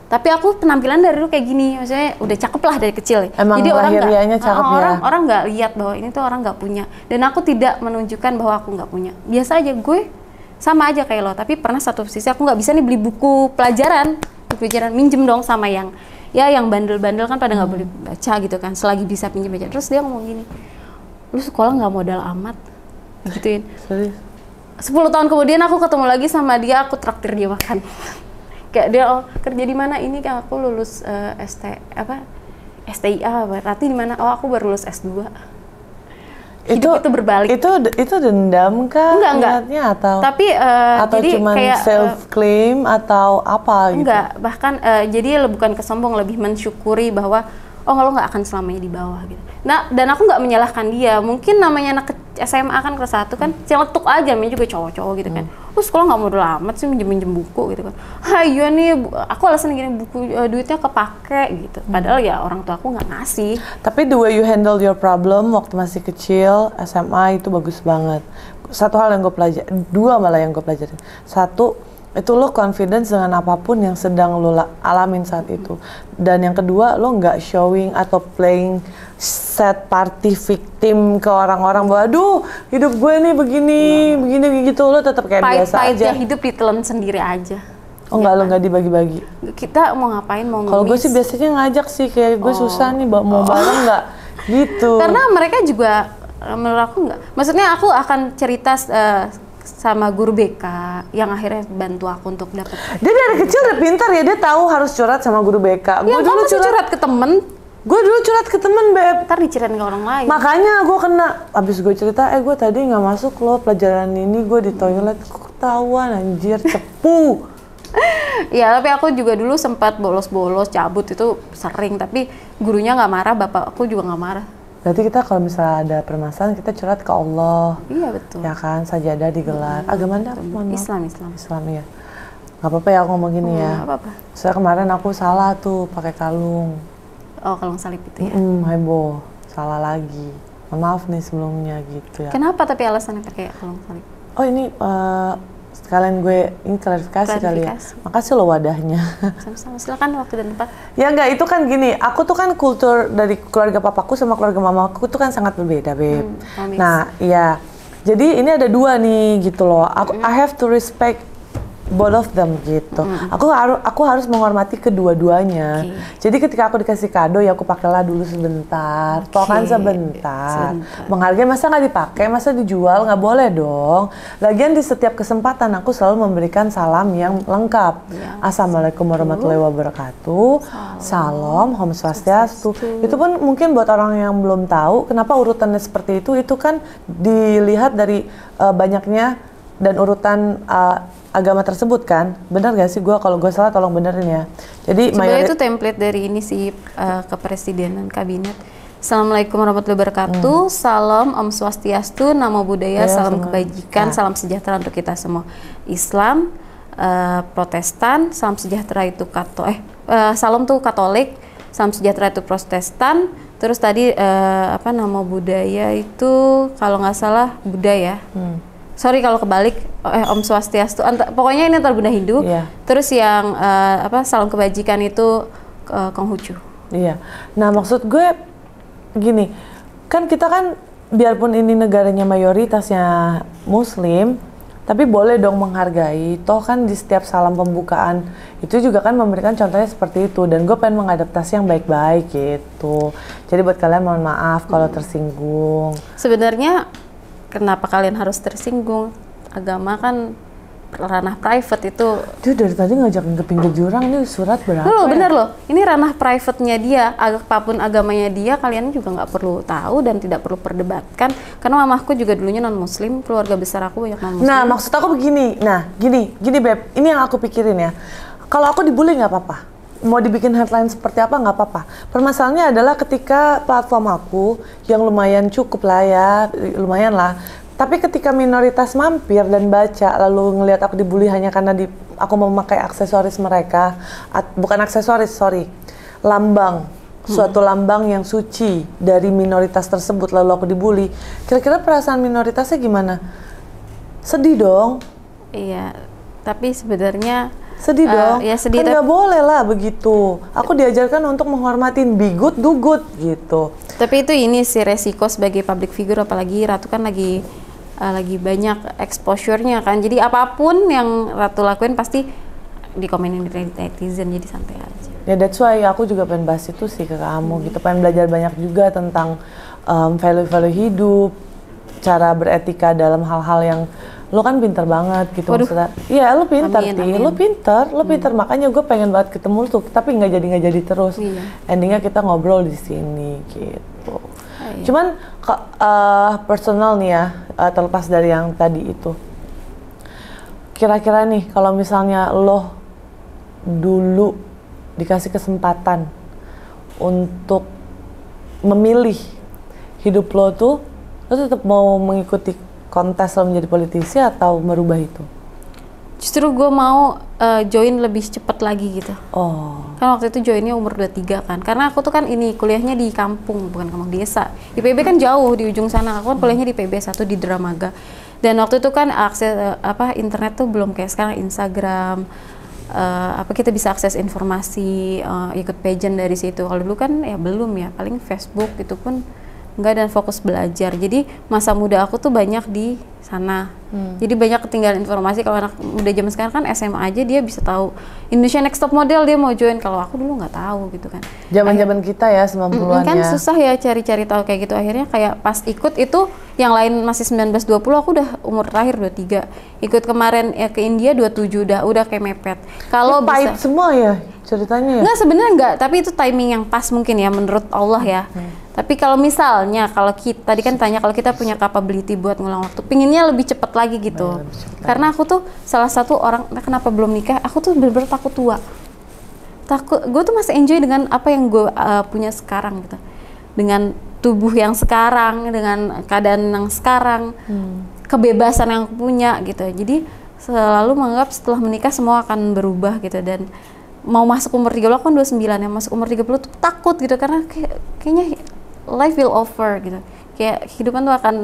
Tapi aku penampilan dari dulu kayak gini, maksudnya udah cakep lah dari kecil. Emang jadi lahirianya cakep ya? Orang nggak lihat bahwa ini tuh orang nggak punya. Dan aku tidak menunjukkan bahwa aku nggak punya. Biasa aja, gue sama aja kayak lo. Tapi pernah satu sisi aku nggak bisa nih beli buku pelajaran, minjem dong sama yang bandel-bandel kan pada nggak boleh baca gitu kan. Selagi bisa pinjem baca. Terus dia ngomong gini, lu sekolah nggak modal amat, gituin. 10 tahun kemudian aku ketemu lagi sama dia, aku traktir dia makan. Kayak dia, kerja di mana? Ini kan aku lulus STIA, berarti di mana? Oh, aku baru lulus S2. Hidup itu berbalik. Itu dendam kah? Enggak. Atau tapi atau jadi cuman kayak self claim atau apa gitu? Enggak, bahkan jadi bukan kesombong, lebih mensyukuri bahwa lo nggak akan selamanya di bawah gitu. Nah, dan aku nggak menyalahkan dia. Mungkin namanya anak SMA kan kelas 1 kan, celetuk aja, namanya juga cowok-cowok gitu kan. Sekolah nggak modal amat sih, minjem buku gitu kan. Iya nih, aku alasan gini, buku duitnya kepake gitu. Padahal ya orang tua aku nggak ngasih. Tapi the way you handle your problem waktu masih kecil, SMA itu bagus banget. Satu hal yang gue pelajari, 2 malah yang gue pelajari. 1, itu lo confidence dengan apapun yang sedang lo alamin saat itu. Dan yang kedua, lo nggak showing atau playing set party victim ke orang-orang bahwa aduh hidup gue nih begini gitu. Lo tetap kayak biasa aja. Hidup ditelan sendiri aja. Oh enggak, lo nggak dibagi-bagi? Kita mau ngapain, mau ngemis. Kalau gue sih biasanya ngajak sih, kayak gue susah nih mau bareng nggak gitu. Karena mereka juga menurut aku nggak. Maksudnya aku akan cerita sama guru BK yang akhirnya bantu aku untuk dapat. Dia dari kecil udah pintar ya, dia tahu harus curhat sama guru BK. Gue dulu curhat ke temen. Gue dulu curhat ke temen, Beb. Ntar diceritain ke orang lain. Makanya gue kena, abis gue cerita, gue tadi nggak masuk loh pelajaran ini, gue di toilet, ketahuan anjir, cepu. Ya, tapi aku juga dulu sempat bolos-bolos, cabut itu sering. Tapi gurunya nggak marah, bapak aku juga nggak marah. Berarti kita kalau misalnya ada permasalahan, kita curhat ke Allah. Iya, betul. Ya kan, sajadah digelar. Agama Anda apa? Islam ya. Nggak apa-apa ya aku ngomong gini ya. Nggak apa-apa. Soalnya kemarin aku salah tuh pakai kalung. Oh, kalung salib itu ya? Heboh. Salah lagi. Mohon maaf nih sebelumnya gitu ya. Kenapa tapi alasannya pakai kalung salib? Oh ini sekalian gue ini klarifikasi kali ya. Makasih loh wadahnya. Sama-sama, silakan waktu dan tempat. Ya enggak, itu kan gini, aku tuh kan kultur dari keluarga papaku sama keluarga mamaku tuh kan sangat berbeda, Beb. Nah, iya. Jadi ini ada 2 nih gitu loh. I have to respect both of them gitu. Aku harus menghormati kedua-duanya. Jadi ketika aku dikasih kado ya aku pakailah dulu sebentar. Toh kan sebentar. Menghargai, masa nggak dipakai, masa dijual, nggak boleh dong. Lagian di setiap kesempatan aku selalu memberikan salam yang lengkap. Assalamualaikum warahmatullahi wabarakatuh. Salam, Om Swastiastu. Itu pun mungkin buat orang yang belum tahu kenapa urutannya seperti itu kan dilihat dari banyaknya dan urutan agama tersebut kan. Benar gak sih? Kalau gue salah tolong benerin ya. Jadi sebenarnya itu template dari ini sih kepresidenan kabinet. Assalamualaikum warahmatullahi wabarakatuh. Salam Om Swastiastu, Namo Buddhaya, salam kebajikan, salam sejahtera untuk kita semua. Islam, Protestan, salam sejahtera itu salam tuh Katolik, salam sejahtera itu Protestan. Terus tadi Namo Buddhaya itu kalau nggak salah Buddha ya. Sorry kalau kebalik, Om Swastiastu. Pokoknya ini antar Buddha Hindu. Terus yang salam kebajikan itu Konghucu. Iya. Nah maksud gue gini, kan kita kan biarpun ini negaranya mayoritasnya Muslim, tapi boleh dong menghargai. Toh kan di setiap salam pembukaan itu juga kan memberikan contohnya seperti itu. Dan gue pengen mengadaptasi yang baik-baik gitu. Jadi buat kalian mohon maaf kalau tersinggung. Sebenarnya kenapa kalian harus tersinggung? Agama kan ranah private itu. Dia dari tadi ngajakin ke pinggir jurang, ini surat berapa? Bener loh, ini ranah private-nya dia. Apapun agamanya dia, kalian juga nggak perlu tahu dan tidak perlu perdebatkan. Karena mamahku juga dulunya non-muslim, keluarga besar aku banyak non-muslim. Nah, maksud aku begini. Nah, gini Beb, ini yang aku pikirin ya. Kalau aku dibully nggak apa-apa. Mau dibikin headline seperti apa nggak apa-apa. Permasalahannya adalah ketika platform aku yang lumayan cukup lah ya, lumayan lah. Tapi ketika minoritas mampir dan baca lalu ngelihat aku dibully hanya karena aku memakai aksesoris mereka, bukan aksesoris, sorry, lambang suatu lambang yang suci dari minoritas tersebut, lalu aku dibully, kira-kira perasaan minoritasnya gimana? Sedih dong. Iya, tapi sebenarnya sedih dong. Ya sedih, kan nggak boleh lah begitu. Aku diajarkan untuk menghormatin, be good, do good gitu. Tapi itu ini sih resiko sebagai public figure, apalagi Ratu kan lagi banyak exposure-nya kan. Jadi apapun yang Ratu lakuin pasti dikomenin netizen, jadi santai aja. Ya that's why aku juga pengen bahas itu sih ke kamu gitu. Pengen belajar banyak juga tentang value-value hidup, cara beretika dalam hal-hal yang lo kan pinter banget gitu. Maksudnya. Iya, lo pinter sih, lo pinter. Makanya gue pengen banget ketemu lo tuh, tapi nggak jadi terus. Iya. Endingnya kita ngobrol di sini gitu. Iya. Cuman personal nih ya, terlepas dari yang tadi itu. Kira-kira nih, kalau misalnya lo dulu dikasih kesempatan untuk memilih hidup lo tuh, lo tetap mau mengikuti kontes lo menjadi politisi atau merubah itu? Justru gue mau join lebih cepat lagi gitu. Oh. Kan waktu itu joinnya umur 23 kan. Karena aku tuh kan kuliahnya di kampung, bukan kampung desa. Di PB kan jauh, di ujung sana. Aku kan kuliahnya di PB 1 di Dramaga. Dan waktu itu kan akses internet tuh belum kayak sekarang, Instagram, kita bisa akses informasi, ikut pageant dari situ. Kalau dulu kan ya belum ya, paling Facebook itu pun enggak, dan fokus belajar. Jadi masa muda aku tuh banyak di sana. Jadi banyak ketinggalan informasi. Kalau anak muda zaman sekarang kan SMA aja dia bisa tahu Indonesia Next Top Model, dia mau join. Kalau aku dulu nggak tahu gitu kan. Zaman-zaman kita ya 90-an kan ya. susah ya cari-cari tahu kayak gitu. Akhirnya kayak pas ikut itu yang lain masih 19-20, aku udah umur terakhir 23. Ikut kemarin ya ke India 27, udah kayak mepet. Kalau pahit semua ya ceritanya ya? Enggak, sebenarnya enggak, tapi itu timing yang pas mungkin ya menurut Allah ya. Tapi kalau misalnya, kalau kita tadi kan tanya kalau kita punya capability buat ngulang waktu, pinginnya lebih cepat lagi gitu. Karena aku tuh salah satu orang, kenapa belum nikah, aku tuh bener-bener takut tua. Gue tuh masih enjoy dengan apa yang gue punya sekarang gitu. Dengan tubuh yang sekarang, dengan keadaan yang sekarang, kebebasan yang aku punya gitu. Jadi selalu menganggap setelah menikah semua akan berubah gitu. Dan mau masuk umur 30, aku kan 29 ya, masuk umur 30 tuh takut gitu, karena kayaknya life will over gitu, kayak kehidupan tuh akan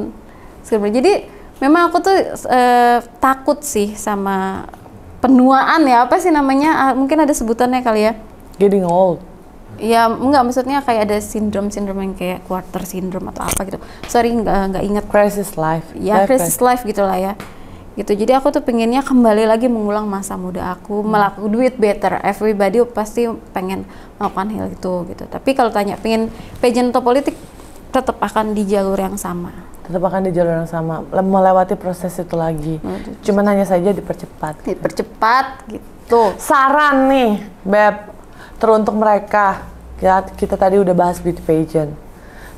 jadi memang aku tuh takut sih sama penuaan ya, apa sih namanya, mungkin ada sebutannya kali ya, getting old. Ya enggak, maksudnya kayak ada sindrom yang kayak quarter syndrome atau apa gitu, sorry nggak ingat. Crisis life ya, crisis life gitulah ya gitu. Jadi aku tuh pengennya kembali lagi mengulang masa muda aku, melakukan do it better. Everybody pasti pengen melakukan hal itu gitu. Tapi kalau tanya pengen pageant atau politik, tetap akan di jalur yang sama. Tetap akan di jalur yang sama, melewati proses itu lagi. Cuman hanya saja dipercepat. Dipercepat gitu. Saran nih, Beb, teruntuk mereka. Kita tadi udah bahas beauty pageant,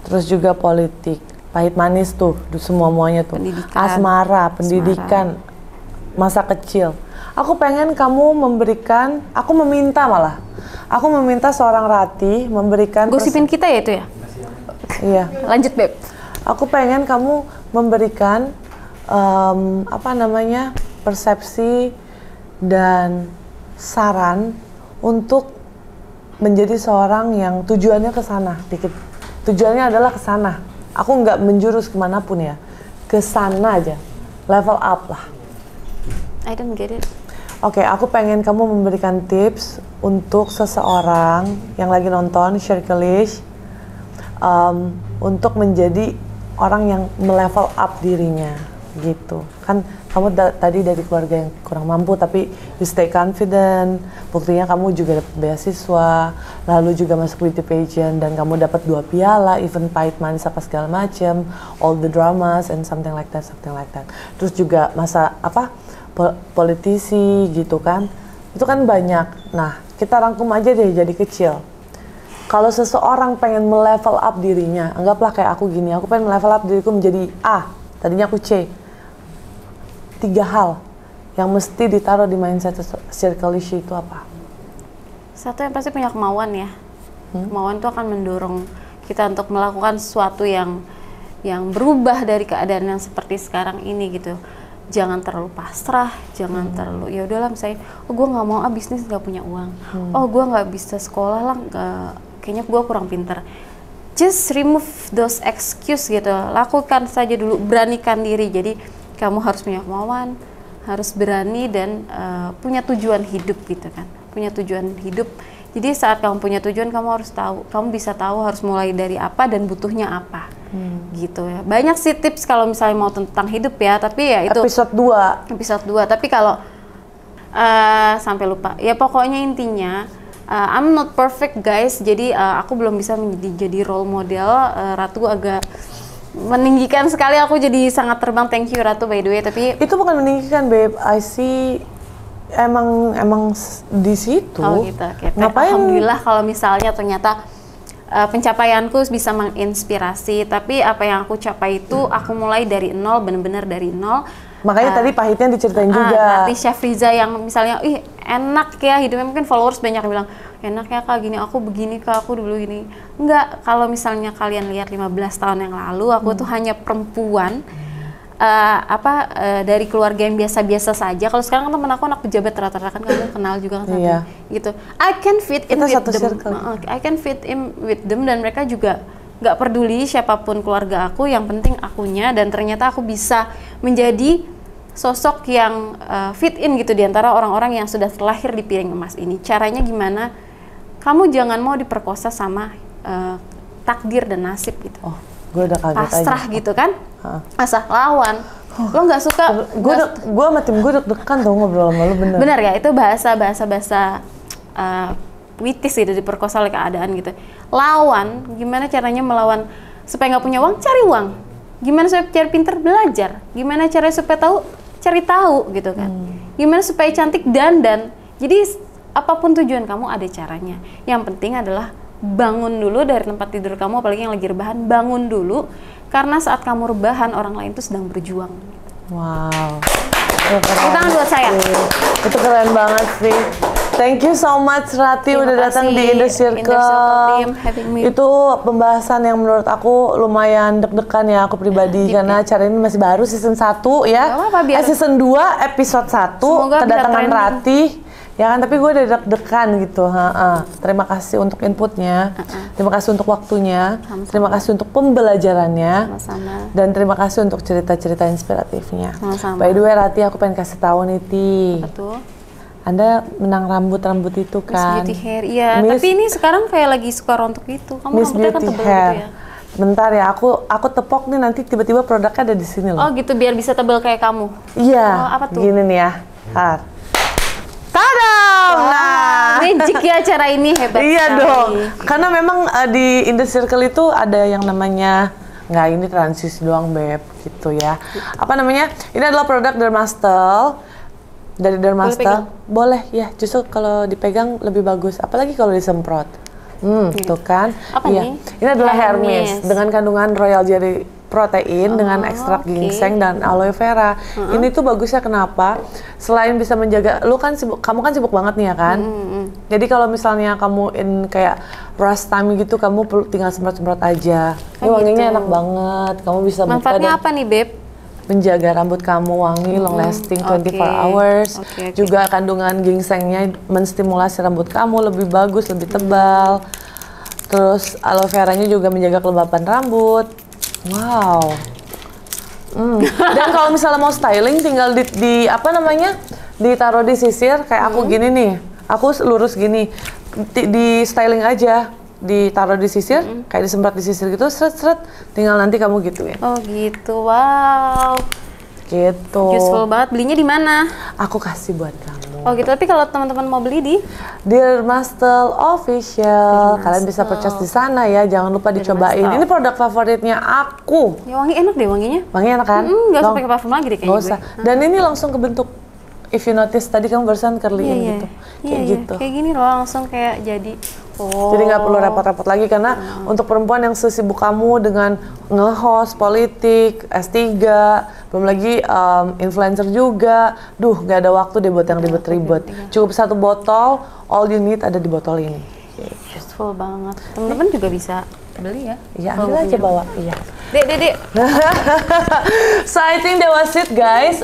terus juga politik. Pahit manis tuh, semuanya tuh. Asmara, pendidikan, masa kecil. Aku pengen kamu memberikan, aku meminta seorang Rati memberikan. Gosipin kita ya itu ya? Iya. Lanjut, Beb. Aku pengen kamu memberikan, persepsi dan saran untuk menjadi seorang yang tujuannya ke sana, dikit. Tujuannya adalah ke sana. Aku nggak menjurus kemanapun ya, ke sana aja, level up lah. I don't get it. Oke, aku pengen kamu memberikan tips untuk seseorang yang lagi nonton Circleish, untuk menjadi orang yang melevel up dirinya, gitu. Kan kamu tadi dari keluarga yang kurang mampu, tapi you stay confident, buktinya kamu juga dapat beasiswa, lalu juga masuk beauty pageant, dan kamu dapat 2 piala, even pahit manis apa segala macam, all the dramas and something like that. Terus juga masa politisi gitu kan, itu kan banyak. Nah, kita rangkum aja deh jadi kecil. Kalau seseorang pengen melevel up dirinya, anggaplah kayak aku gini, aku pengen melevel up diriku menjadi A, tadinya aku C. 3 hal yang mesti ditaruh di mindset Circleish itu apa? Satu, yang pasti punya kemauan ya. Kemauan itu akan mendorong kita untuk melakukan sesuatu yang berubah dari keadaan yang seperti sekarang ini gitu. Jangan terlalu pasrah, jangan terlalu ya udahlah, misalnya gue nggak mau bisnis nggak punya uang, gue nggak bisa sekolah lah, kayaknya gue kurang pinter. Just remove those excuse gitu, lakukan saja dulu, beranikan diri. Jadi kamu harus punya kemauan, harus berani dan punya tujuan hidup gitu kan, punya tujuan hidup. Jadi saat kamu punya tujuan, kamu harus tahu, kamu bisa tahu harus mulai dari apa dan butuhnya apa, gitu ya. Banyak sih tips kalau misalnya mau tentang hidup ya, tapi ya itu episode 2. Tapi kalau sampai lupa, ya pokoknya intinya I'm not perfect guys, jadi aku belum bisa jadi role model. Ratu agak meninggikan sekali, aku jadi sangat terbang. Thank you Ratu by the way. Tapi itu bukan meninggikan babe, I see emang di situ. Oh gitu. Okay. Ngapain? Alhamdulillah kalau misalnya ternyata pencapaianku bisa menginspirasi. Tapi apa yang aku capai itu aku mulai dari nol, benar-benar dari nol. Makanya tadi pahitnya diceritain juga. Nanti Chef Riza yang misalnya, ih enak ya hidupnya, mungkin followers banyak yang bilang, enak ya kak gini, aku begini kak, aku dulu gini. Enggak, kalau misalnya kalian lihat 15 tahun yang lalu, aku tuh hanya perempuan, dari keluarga yang biasa-biasa saja. Kalau sekarang kan temen aku anak pejabat rata-rata kan, kamu kenal juga kan, Iya. gitu. I can fit in Kita with satu them. circle. I can fit in with them, dan mereka juga nggak peduli siapapun keluarga aku, yang penting akunya. Dan ternyata aku bisa menjadi sosok yang fit in gitu di antara orang-orang yang sudah terlahir di piring emas ini. Caranya gimana? Kamu jangan mau diperkosa sama takdir dan nasib gitu. Oh, gue udah kaget pasrah aja. gitu kan? Asah lawan. Lo nggak suka? Gue sama tim gue deg-degan tuh ngobrol sama lu, bener. Bener ya, itu bahasa puitis gitu, diperkosa oleh keadaan gitu. Lawan, gimana caranya melawan supaya nggak punya uang? Cari uang. Gimana supaya cari pinter? Belajar. Gimana caranya supaya tahu? Cari tahu gitu kan. Gimana supaya cantik? Dandan. Jadi apapun tujuan kamu ada caranya. Yang penting adalah bangun dulu dari tempat tidur kamu, apalagi yang lagi rebahan, bangun dulu. Karena saat kamu rebahan, orang lain tuh sedang berjuang. Wow. Tepuk tangan buat saya. Itu keren banget sih. Thank you so much Rati Terima udah datang kasih, di In The Circle. team, having me. Itu pembahasan yang menurut aku lumayan deg-degan ya aku pribadi, karena acara ini masih baru season 1 ya. Gak apa-apa, biar Season 2 episode 1 semoga bisa kedatangan trending. Rati. Ya kan, tapi gue udah deg-degan gitu. Terima kasih untuk inputnya, terima kasih untuk waktunya, Sama-sama. terima kasih untuk pembelajarannya, Sama-sama. dan terima kasih untuk cerita-cerita inspiratifnya. Sama-sama. By the way Rati, aku pengen kasih tahu nih Ti, Betul. Anda menang rambut itu Miss kan? Beauty Hair, iya. Miss- Tapi ini sekarang kayak lagi suka rontok itu. Kamu Miss rambutnya kan Beauty tebel Hair. gitu ya? Bentar ya, aku tepok nih, nanti tiba-tiba produknya ada di sini loh. Oh gitu, biar bisa tebel kayak kamu. Iya. Oh, apa tuh? Gini nih ya. Tadam! Nah. Magic ya acara ini, hebat Iya sekali. dong. Karena memang di In The Circle itu ada yang namanya, nggak, ini transisi doang Beb, gitu ya. Apa namanya? Ini adalah produk Dermastel. Dari Dermastel. Boleh ya, justru kalau dipegang lebih bagus. Apalagi kalau disemprot. Tuh kan. Apa Iya. nih? Ini adalah hair Hair mist mist. dengan kandungan royal jelly protein dengan ekstrak oke. ginseng dan aloe vera. Ini tuh bagusnya kenapa? Selain bisa menjaga, kamu kan sibuk banget nih ya kan? Jadi kalau misalnya kamu kayak rush time gitu, kamu perlu tinggal semprot-semprot aja. Ini Oh, wanginya gitu. enak banget. Kamu bisa Manfaatnya dan apa nih, Beb? menjaga rambut kamu wangi, long lasting 24 oke. hours. Oke. Juga kandungan ginsengnya menstimulasi rambut kamu lebih bagus, lebih tebal. Terus aloe veranya juga menjaga kelembapan rambut. Wow. Dan kalau misalnya mau styling, tinggal di apa namanya, ditaruh di sisir kayak aku gini nih. Aku lurus gini, di styling aja, ditaruh di sisir, kayak disemprot di sisir gitu, seret-seret. Tinggal nanti kamu gituin. Oh gitu, wow. Gitu. Useful banget. Belinya di mana? Aku kasih buat kamu. Oh gitu, tapi kalau teman-teman mau beli di Dermastel Official, kalian bisa purchase di sana ya. Jangan lupa dicobain. Dermastel. Ini produk favoritnya aku. ya wangi enak deh wanginya. Wangi enak kan? Nggak usah Long- pakai parfum lagi deh kayaknya Nggak usah. Dan ini langsung kebentuk. If you notice tadi kamu barusan curly-in gitu. Kayak gitu. Kayak gini loh, langsung kayak jadi. Oh. Jadi nggak perlu repot-repot lagi karena untuk perempuan yang sesibuk kamu dengan nge-host, politik, S3, belum lagi influencer juga, nggak ada waktu deh buat yang ribet-ribet. Cukup satu botol, all you need ada di botol ini. Useful banget. Teman-teman juga bisa beli ya. Iya, Kalau ambil aja punya. bawa. Iya. Dek. So I think that was it guys.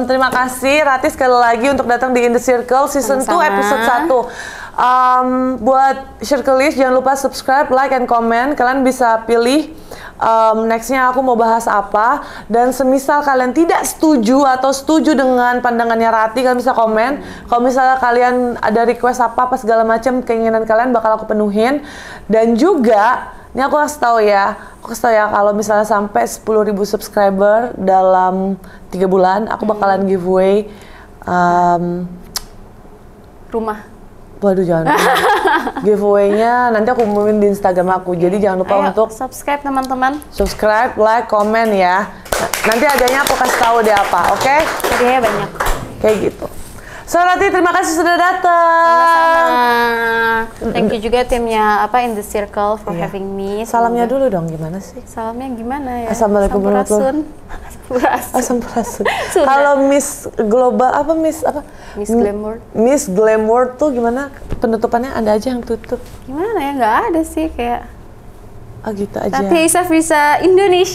Terima kasih Rati sekali lagi untuk datang di In The Circle season 2 Sama-sama. episode 1. Buat Circleist jangan lupa subscribe, like, and comment. Kalian bisa pilih nextnya aku mau bahas apa. Dan semisal kalian tidak setuju atau setuju dengan pandangannya Rati, kalian bisa komen. Kalau misalnya kalian ada request apa segala macam, keinginan kalian bakal aku penuhin. Dan juga ini aku kasih tahu ya, kalau misalnya sampai 10.000 subscriber dalam 3 bulan, aku bakalan giveaway rumah. Waduh, jangan. Giveaway-nya nanti aku umumin di Instagram aku. Jadi jangan lupa untuk subscribe teman-teman. Subscribe, like, komen ya. Nanti adanya aku kasih tahu deh apa, oke? Hadiahnya banyak. Kayak gitu. So, Rati, terima kasih sudah datang. Sama-sama. Thank you juga timnya In The Circle for having me. Salamnya dulu dong, gimana sih? Salamnya gimana ya? Assalamualaikum warahmatullahi wabarakatuh. Sampurasun. Kalau Miss Global Miss Glamour. Miss Glamour tuh gimana penutupannya? Anda aja yang tutup. Gimana ya? Nggak ada sih kayak. Oh gitu aja. Rati Syafriza Indonesia.